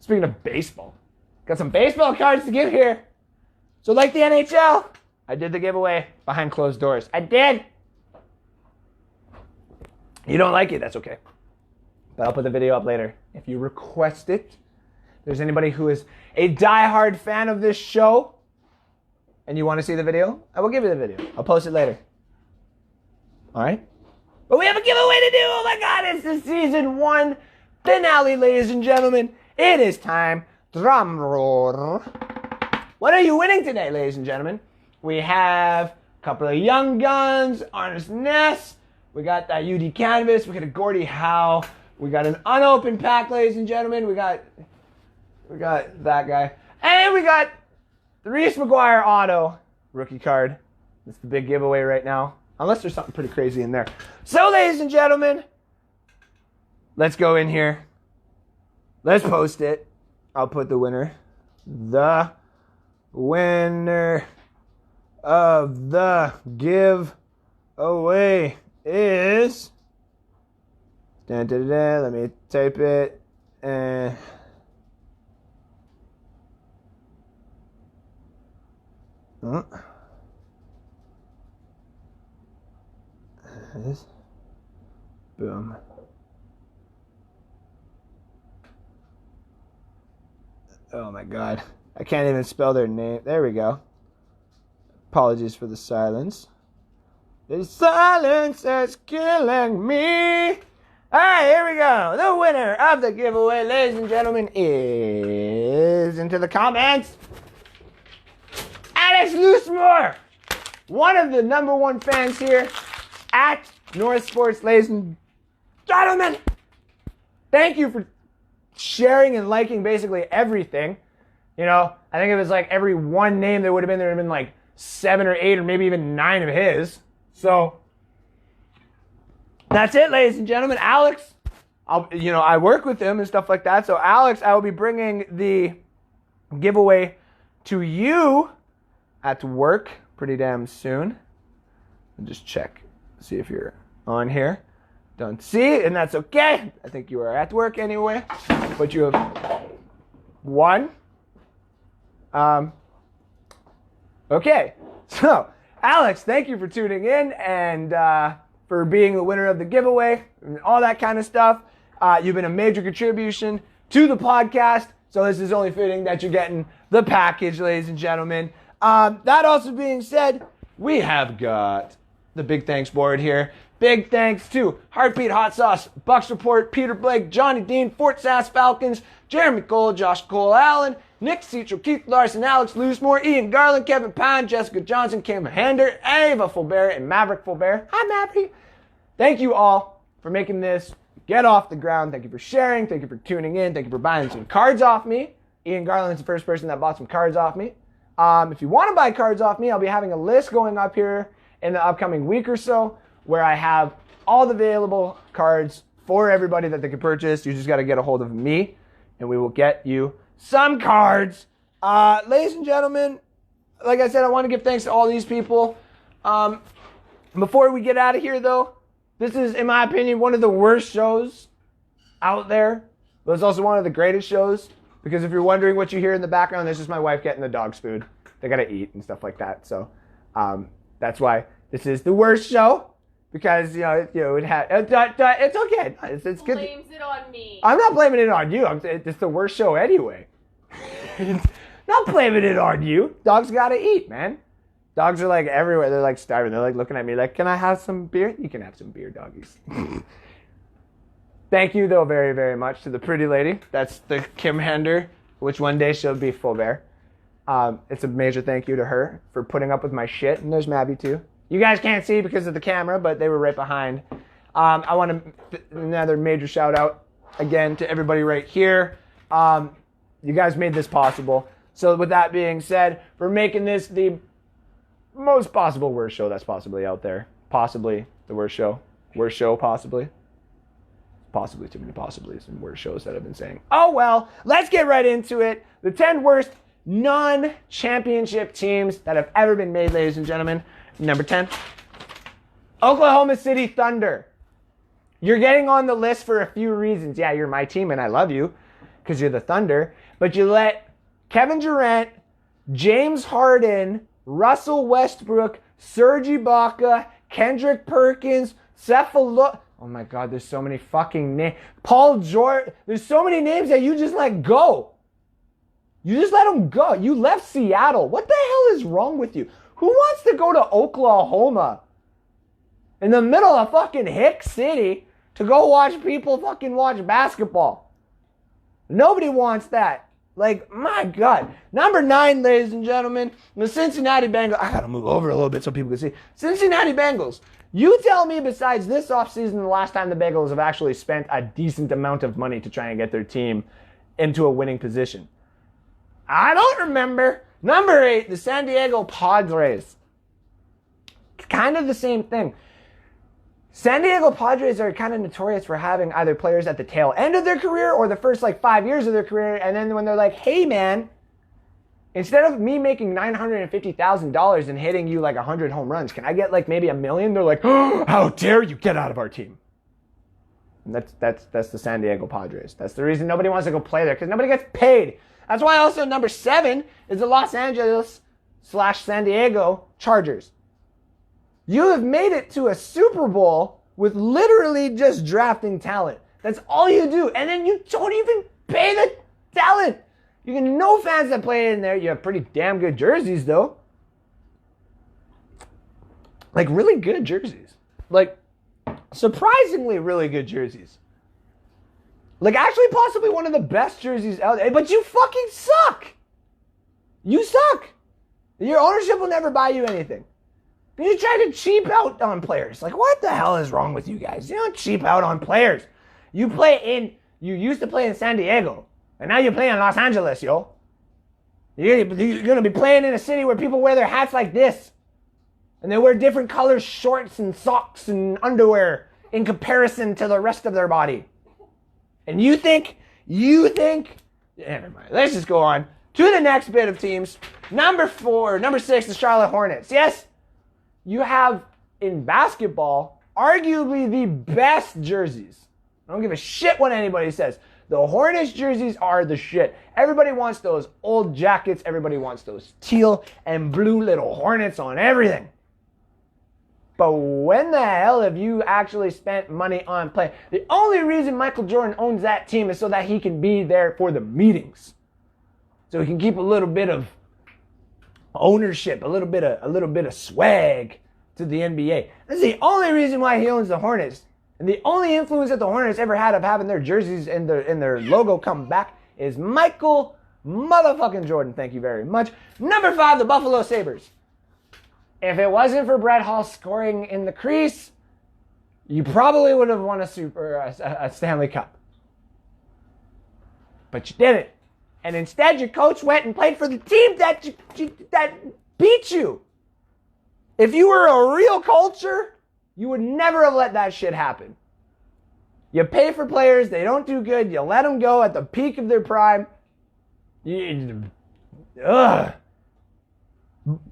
Speaking of baseball, got some baseball cards to give here. So like the NHL, I did the giveaway behind closed doors. I did. You don't like it, that's okay. But I'll put the video up later if you request it. If there's anybody who is a diehard fan of this show and you want to see the video, I will give you the video. I'll post it later. All right? But we have a giveaway to do. Oh my God, it's the season 1 finale, ladies and gentlemen. It is time. Drum roll. What are you winning today, ladies and gentlemen? We have a couple of Young Guns, Arnis Ness. We got that UD Canvas. We got a Gordie Howe. We got an unopened pack, ladies and gentlemen. We got that guy. And we got the Reese McGuire auto rookie card. That's the big giveaway right now. Unless there's something pretty crazy in there. So, ladies and gentlemen, let's go in here. Let's post it. I'll put the winner. The winner of the giveaway is... Let me type it. Boom. Oh my God. I can't even spell their name. There we go. Apologies for the silence. The silence is killing me. All right, here we go. The winner of the giveaway, ladies and gentlemen, is into the comments, Alex Loosemore, one of the number 1 fans here at North Sports, ladies and gentlemen. Thank you for sharing and liking basically everything. You know, I think it was like every one name there would have been like 7 or 8 or maybe even 9 of his. So that's it, ladies and gentlemen. Alex, I work with him and stuff like that. So Alex, I will be bringing the giveaway to you at work pretty damn soon. I'll just check, see if you're on here. Don't see it, and that's okay. I think you are at work anyway. But you have won. Okay, so Alex, thank you for tuning in and for being the winner of the giveaway and all that kind of stuff. You've been a major contribution to the podcast, so this is only fitting that you're getting the package, ladies and gentlemen. That also being said, we have got the big thanks board here. Big thanks to Heartbeat Hot Sauce, Bucks Report, Peter Blake, Johnny Dean, Fort Sass Falcons, Jeremy Cole, Josh Cole Allen, Nick Citro, Keith Larson, Alex Loosemore, Ian Garland, Kevin Pine, Jessica Johnson, Kim Hander, Ava Fulbert, and Maverick Fulbert. Hi, Maverick. Thank you all for making this get off the ground. Thank you for sharing. Thank you for tuning in. Thank you for buying some cards off me. Ian Garland's the first person that bought some cards off me. If you want to buy cards off me, I'll be having a list going up here in the upcoming week or so where I have all the available cards for everybody that they can purchase. You just got to get a hold of me, and we will get you some cards. Ladies and gentlemen, like I said, I want to give thanks to all these people. Before we get out of here, though, this is, in my opinion, one of the worst shows out there, but it's also one of the greatest shows, because if you're wondering what you hear in the background, that's just my wife getting the dogs food. They got to eat and stuff like that. So that's why this is the worst show. Because, it had, it's okay. It's good.
Blames it on me.
I'm not blaming it on you. It's the worst show anyway. Not blaming it on you. Dogs got to eat, man. Dogs are like everywhere. They're like starving. They're like looking at me like, can I have some beer? You can have some beer, doggies. Thank you, though, very, very much to the pretty lady. That's the Kim Hender, which one day she'll be full bear. It's a major thank you to her for putting up with my shit. And there's Mabby, too. You guys can't see because of the camera, but they were right behind. I want another major shout out again to everybody right here. You guys made this possible. So with that being said, for making this the most possible worst show that's possibly out there. Possibly the worst show. Worst show, possibly. Possibly too many possiblies and worst shows that I've been saying. Oh well, let's get right into it. The 10 worst non-championship teams that have ever been made, ladies and gentlemen. Number 10, Oklahoma City Thunder. You're getting on the list for a few reasons. Yeah, you're my team and I love you because you're the Thunder. But you let Kevin Durant, James Harden, Russell Westbrook, Serge Ibaka, Kendrick Perkins, Cephalon. Oh my God, there's so many fucking names. Paul George. There's so many names that you just let go. You just let them go. You left Seattle. What the hell is wrong with you? Who wants to go to Oklahoma in the middle of fucking Hick City to go watch people fucking watch basketball? Nobody wants that. Like, my God. Number 9, ladies and gentlemen, the Cincinnati Bengals. I gotta move over a little bit so people can see. Cincinnati Bengals. You tell me besides this offseason, the last time the Bengals have actually spent a decent amount of money to try and get their team into a winning position. I don't remember. Number 8, the San Diego Padres. Kind of the same thing. San Diego Padres are kind of notorious for having either players at the tail end of their career or the first 5 years of their career, and then when they're like, hey man, instead of me making $950,000 and hitting you 100 home runs, can I get maybe $1 million? They're like, oh, how dare you get out of our team. And that's the San Diego Padres. That's the reason nobody wants to go play there, because nobody gets paid. That's why also number 7 is the Los Angeles/San Diego Chargers. You have made it to a Super Bowl with literally just drafting talent. That's all you do. And then you don't even pay the talent. You get no fans that play in there. You have pretty damn good jerseys, though. Really good jerseys. Surprisingly really good jerseys. Actually possibly one of the best jerseys out there. But you fucking suck. You suck. Your ownership will never buy you anything. You try to cheap out on players. What the hell is wrong with you guys? You don't cheap out on players. You used to play in San Diego. And now you play in Los Angeles, yo. You're going to be playing in a city where people wear their hats like this. And they wear different color shorts and socks and underwear in comparison to the rest of their body. And you think, never mind. Let's just go on to the next bit of teams. Number 6, the Charlotte Hornets. Yes, you have in basketball arguably the best jerseys. I don't give a shit what anybody says. The Hornets jerseys are the shit. Everybody wants those old jackets. Everybody wants those teal and blue little Hornets on everything. But when the hell have you actually spent money on play? The only reason Michael Jordan owns that team is so that he can be there for the meetings. So he can keep a little bit of ownership, a little bit of swag to the NBA. That's the only reason why he owns the Hornets. And the only influence that the Hornets ever had of having their jerseys and their logo come back is Michael motherfucking Jordan. Thank you very much. Number 5, the Buffalo Sabres. If it wasn't for Brett Hall scoring in the crease, you probably would have won a Stanley Cup. But you didn't. And instead, your coach went and played for the team that beat you. If you were a real culture, you would never have let that shit happen. You pay for players, they don't do good, you let them go at the peak of their prime.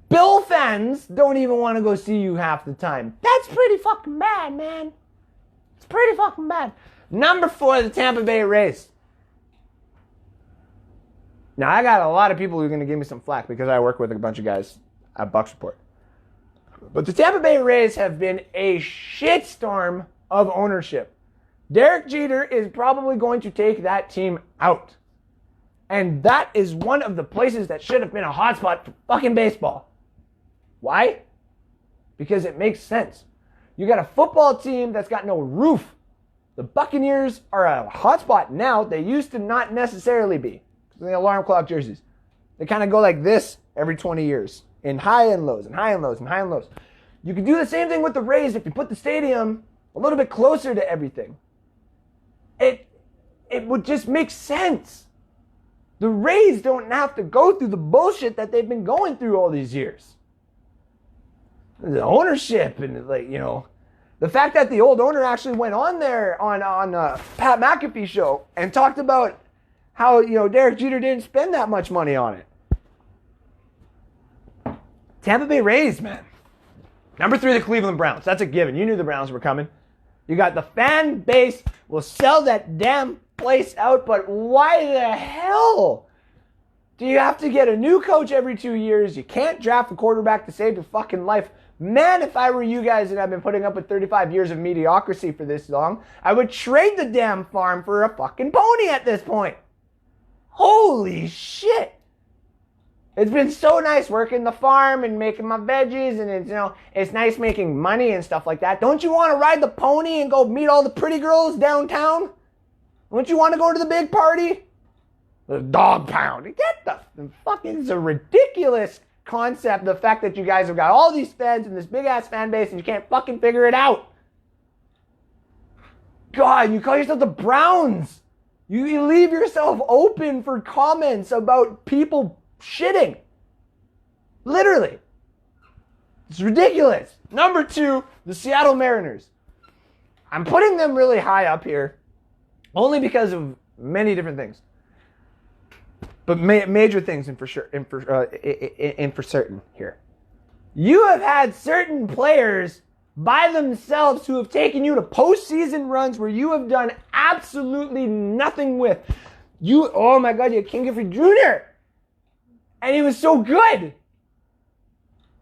Bill fans don't even want to go see you half the time. That's pretty fucking bad, man. It's pretty fucking bad. Number 4, the Tampa Bay Rays. Now, I got a lot of people who are going to give me some flack because I work with a bunch of guys at Bucks Report. But the Tampa Bay Rays have been a shitstorm of ownership. Derek Jeter is probably going to take that team out. And that is one of the places that should have been a hotspot for fucking baseball. Why? Because it makes sense. You got a football team that's got no roof. The Buccaneers are a hotspot now. They used to not necessarily be. The alarm clock jerseys. They kind of go like this every 20 years. In high and lows, and high and lows, and high and lows. You can do the same thing with the Rays if you put the stadium a little bit closer to everything. It would just make sense. The Rays don't have to go through the bullshit that they've been going through all these years. The ownership and, like, you know, the fact that the old owner actually went on there on Pat McAfee show and talked about how, you know, Derek Jeter didn't spend that much money on it. Tampa Bay Rays, man. Number 3, the Cleveland Browns. That's a given. You knew the Browns were coming. You got the fan base will sell that damn place out, but why the hell do you have to get a new coach every 2 years? You can't draft a quarterback to save your fucking life. Man, if I were you guys and I've been putting up with 35 years of mediocrity for this long, I would trade the damn farm for a fucking pony at this point. Holy shit. It's been so nice working the farm and making my veggies, and it's, you know, it's nice making money and stuff like that. Don't you want to ride the pony and go meet all the pretty girls downtown? Don't you want to go to the big party? The dog pound. Get the fucking, it's a ridiculous concept, the fact that you guys have got all these fans and this big ass fan base and you can't fucking figure it out. God, you call yourself the Browns. You leave yourself open for comments about people shitting. Literally. It's ridiculous. Number 2, the Seattle Mariners. I'm putting them really high up here only because of many different things. But major things for certain here. You have had certain players by themselves who have taken you to postseason runs where you have done absolutely nothing with. Oh my God, you had King Griffey Jr. And he was so good.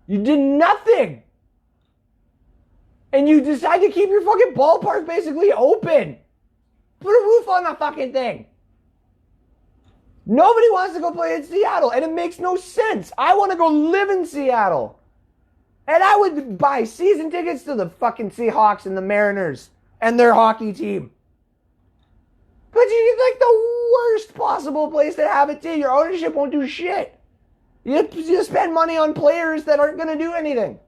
You did nothing. And you decide to keep your fucking ballpark basically open. Put a roof on the fucking thing. Nobody wants to go play in Seattle, and it makes no sense. I want to go live in Seattle. And I would buy season tickets to the fucking Seahawks and the Mariners and their hockey team. But you get like the worst possible place to have it to. Your ownership won't do shit. You spend money on players that aren't going to do anything.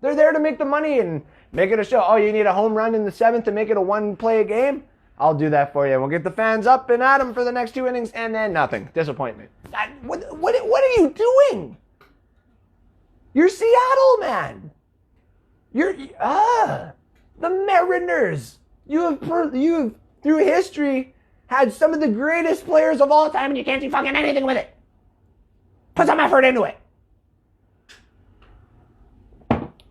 They're there to make the money and make it a show. Oh, you need a home run in the 7th to make it a one-play game? I'll do that for you. We'll get the fans up and at them for the next 2 innings, and then nothing. Disappointment. What are you doing? You're Seattle, man. You're the Mariners. You have through history had some of the greatest players of all time, and you can't do fucking anything with it. Put some effort into it.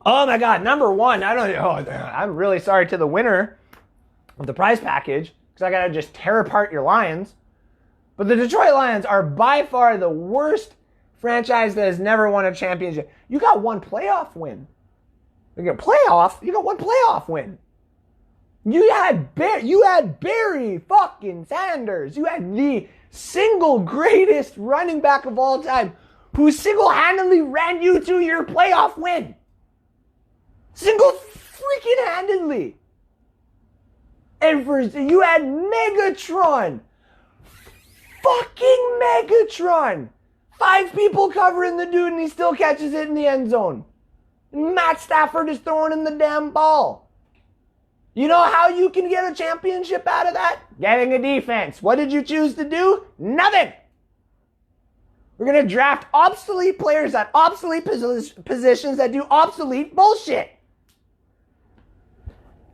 Oh my God, number 1. I'm really sorry to the winner of the prize package, because I gotta just tear apart your Lions. But the Detroit Lions are by far the worst franchise that has never won a championship. You got one playoff win. You got one playoff win. You had Barry fucking Sanders. You had the single greatest running back of all time who single-handedly ran you to your playoff win. Single freaking handedly. And you had Megatron. Fucking Megatron. 5 people covering the dude and he still catches it in the end zone. And Matt Stafford is throwing him the damn ball. You know how you can get a championship out of that? Getting a defense. What did you choose to do? Nothing. We're going to draft obsolete players at obsolete positions that do obsolete bullshit.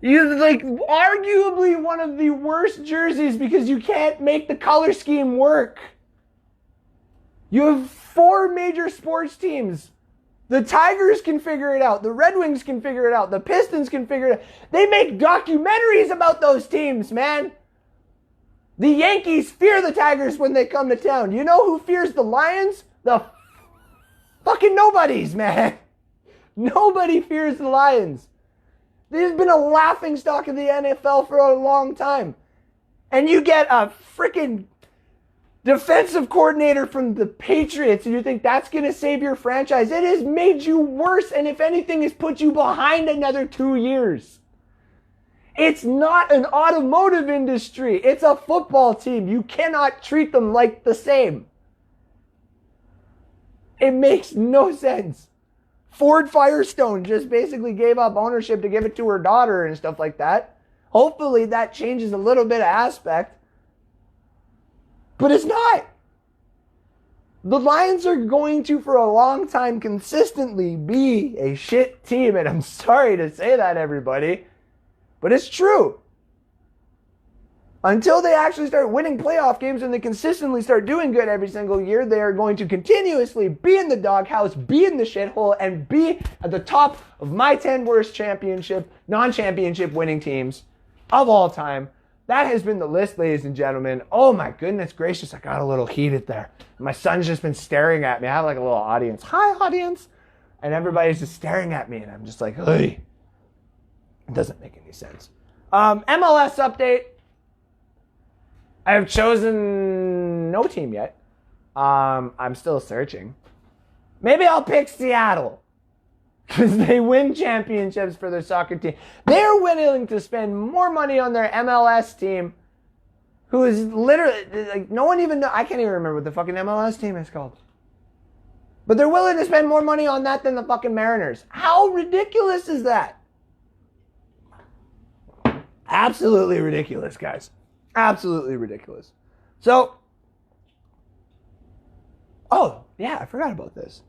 You like arguably one of the worst jerseys because you can't make the color scheme work. You have 4 major sports teams. The Tigers can figure it out. The Red Wings can figure it out. The Pistons can figure it out. They make documentaries about those teams, man. The Yankees fear the Tigers when they come to town. You know who fears the Lions? The fucking nobodies, man. Nobody fears the Lions. They've been a laughingstock of the NFL for a long time. And you get a freaking defensive coordinator from the Patriots, and you think that's going to save your franchise. It has made you worse, and if anything, has put you behind another 2 years. It's not an automotive industry. It's a football team. You cannot treat them like the same. It makes no sense. Ford Firestone just basically gave up ownership to give it to her daughter and stuff like that. Hopefully that changes a little bit of aspect. But it's not. The Lions are going to, for a long time, consistently be a shit team. And I'm sorry to say that, everybody. But it's true. Until they actually start winning playoff games and they consistently start doing good every single year, they are going to continuously be in the doghouse, be in the shithole, and be at the top of my 10 worst non-championship winning teams of all time. That has been the list, ladies and gentlemen. Oh my goodness gracious, I got a little heated there. My son's just been staring at me. I have like a little audience. Hi, audience. And everybody's just staring at me, and I'm just like, hey. It doesn't make any sense. MLS update. I have chosen no team yet. I'm still searching. Maybe I'll pick Seattle, because they win championships for their soccer team. They're willing to spend more money on their MLS team, who is literally, like, no one even knows. I can't even remember what the fucking MLS team is called. But they're willing to spend more money on that than the fucking Mariners. How ridiculous is that? Absolutely ridiculous, guys. Absolutely ridiculous. So, oh, yeah, I forgot about this.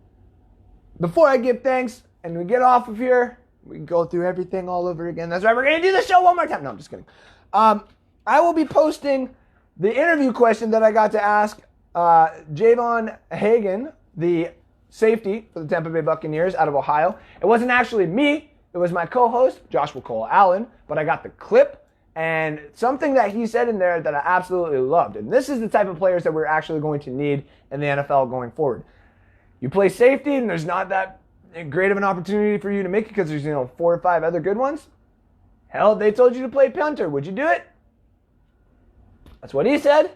Before I give thanks and we get off of here, we can go through everything all over again. That's right, we're going to do the show one more time. No, I'm just kidding. I will be posting the interview question that I got to ask Javon Hagan, the safety for the Tampa Bay Buccaneers out of Ohio. It wasn't actually me. It was my co-host, Joshua Cole Allen, but I got the clip and something that he said in there that I absolutely loved. And this is the type of players that we're actually going to need in the NFL going forward. You play safety and there's not that great of an opportunity for you to make it because there's, 4 or 5 other good ones. Hell, they told you to play punter. Would you do it? That's what he said.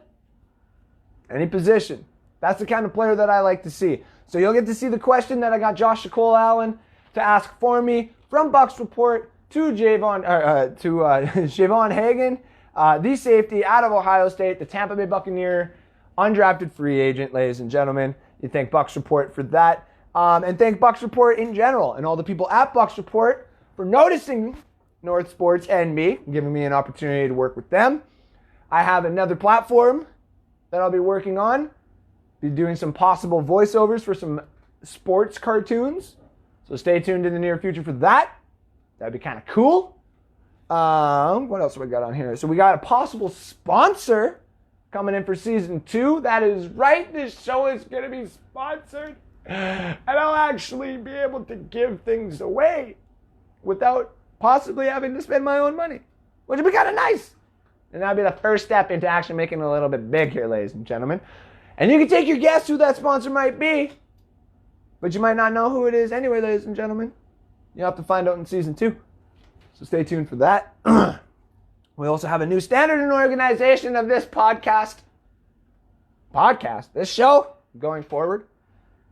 Any position. That's the kind of player that I like to see. So you'll get to see the question that I got Joshua Cole Allen to ask for me from Bucks Report to Javon Hagan, the safety out of Ohio State, the Tampa Bay Buccaneer, undrafted free agent, ladies and gentlemen. You thank Bucks Report for that. And thank Bucks Report in general and all the people at Bucks Report for noticing North Sports and me, giving me an opportunity to work with them. I have another platform that I'll be working on. Be doing some possible voiceovers for some sports cartoons. So stay tuned in the near future for that. That'd be kind of cool. What else have we got on here? So we got a possible sponsor coming in for season 2. That is right. This show is going to be sponsored. And I'll actually be able to give things away without possibly having to spend my own money, which would be kind of nice. And that'd be the first step into actually making it a little bit big here, ladies and gentlemen. And you can take your guess who that sponsor might be, but you might not know who it is anyway, ladies and gentlemen. You'll have to find out in season 2. So stay tuned for that. We also have a new standard and organization of this this show, going forward.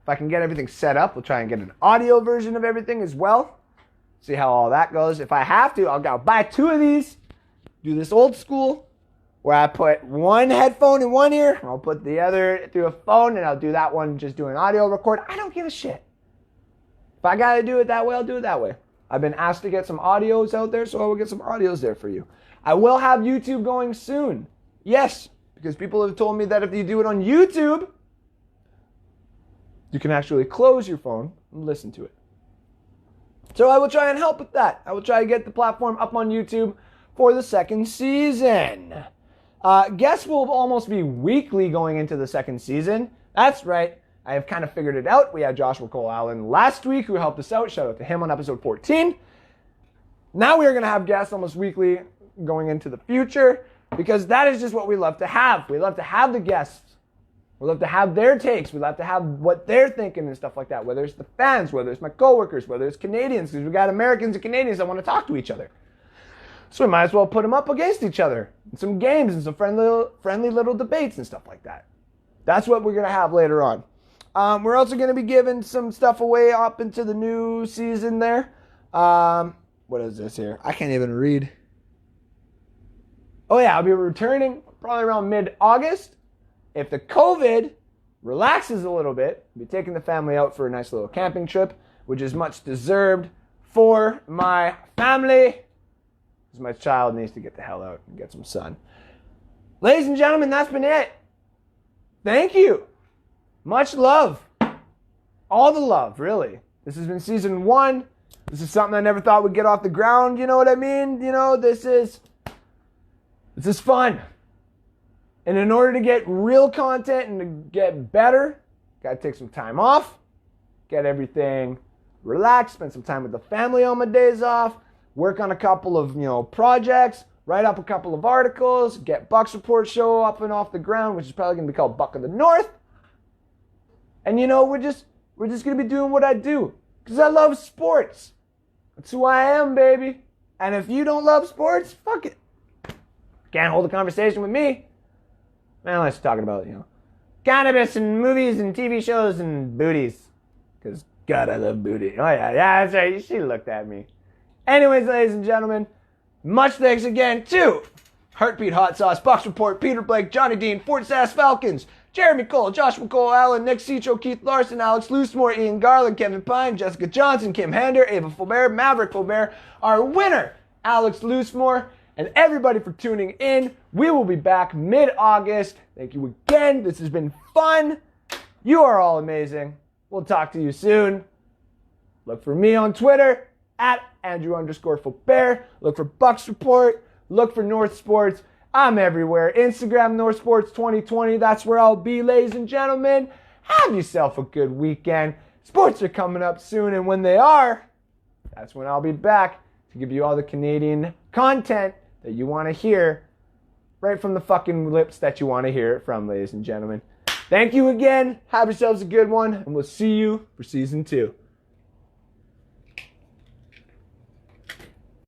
If I can get everything set up, we'll try and get an audio version of everything as well. See how all that goes. If I have to, I'll go buy 2 of these. Do this old school, where I put one headphone in one ear, and I'll put the other through a phone, and I'll do that one just doing audio record. I don't give a shit. If I gotta do it that way, I'll do it that way. I've been asked to get some audios out there, so I will get some audios there for you. I will have YouTube going soon. Yes, because people have told me that if you do it on YouTube, you can actually close your phone and listen to it. So I will try and help with that. I will try to get the platform up on YouTube for the second season. Guests will almost be weekly going into the second season. That's right. I have kind of figured it out. We had Joshua Cole Allen last week who helped us out. Shout out to him on episode 14. Now we are going to have guests almost weekly going into the future because that is just what we love to have. We love to have the guests. We love to have their takes. We love to have what they're thinking and stuff like that, whether it's the fans, whether it's my coworkers, whether it's Canadians, because we got Americans and Canadians that want to talk to each other. So we might as well put them up against each other in some games and some friendly little debates and stuff like that. That's what we're going to have later on. We're also going to be giving some stuff away up into the new season there. What is this here? I can't even read. Oh, yeah, I'll be returning probably around mid-August. If the COVID relaxes a little bit, I'll be taking the family out for a nice little camping trip, which is much deserved for my family, because my child needs to get the hell out and get some sun. Ladies and gentlemen, that's been it. Thank you. Much love. All the love, really. This has been season 1. This is something I never thought would get off the ground, you know what I mean? You know, this is fun. And in order to get real content and to get better, gotta take some time off, get everything relaxed, spend some time with the family on my days off, work on a couple of, projects, write up a couple of articles, get Bucks Report show up and off the ground, which is probably gonna be called Buck of the North. And we're just gonna be doing what I do. Because I love sports. That's who I am, baby. And if you don't love sports, fuck it. Can't hold a conversation with me. Man, let's talking about, cannabis and movies and TV shows and booties. Because, God, I love booty. Oh, yeah, that's right. She looked at me. Anyways, ladies and gentlemen, much thanks again to Heartbeat Hot Sauce, Bucks Report, Peter Blake, Johnny Dean, Fort Sass Falcons, Jeremy Cole, Josh McCole, Allen, Nick Cicho, Keith Larson, Alex Loosemore, Ian Garland, Kevin Pine, Jessica Johnson, Kim Hender, Ava Faubert, Maverick Faubert, our winner, Alex Loosemore, and everybody for tuning in. We will be back mid-August. Thank you again. This has been fun. You are all amazing. We'll talk to you soon. Look for me on Twitter, at Andrew_Faubert. Look for Bucks Report. Look for North Sports. I'm everywhere. Instagram, North Sports 2020. That's where I'll be, ladies and gentlemen. Have yourself a good weekend. Sports are coming up soon, and when they are, that's when I'll be back to give you all the Canadian content that you want to hear right from the fucking lips that you want to hear it from, ladies and gentlemen. Thank you again. Have yourselves a good one, and we'll see you for season 2.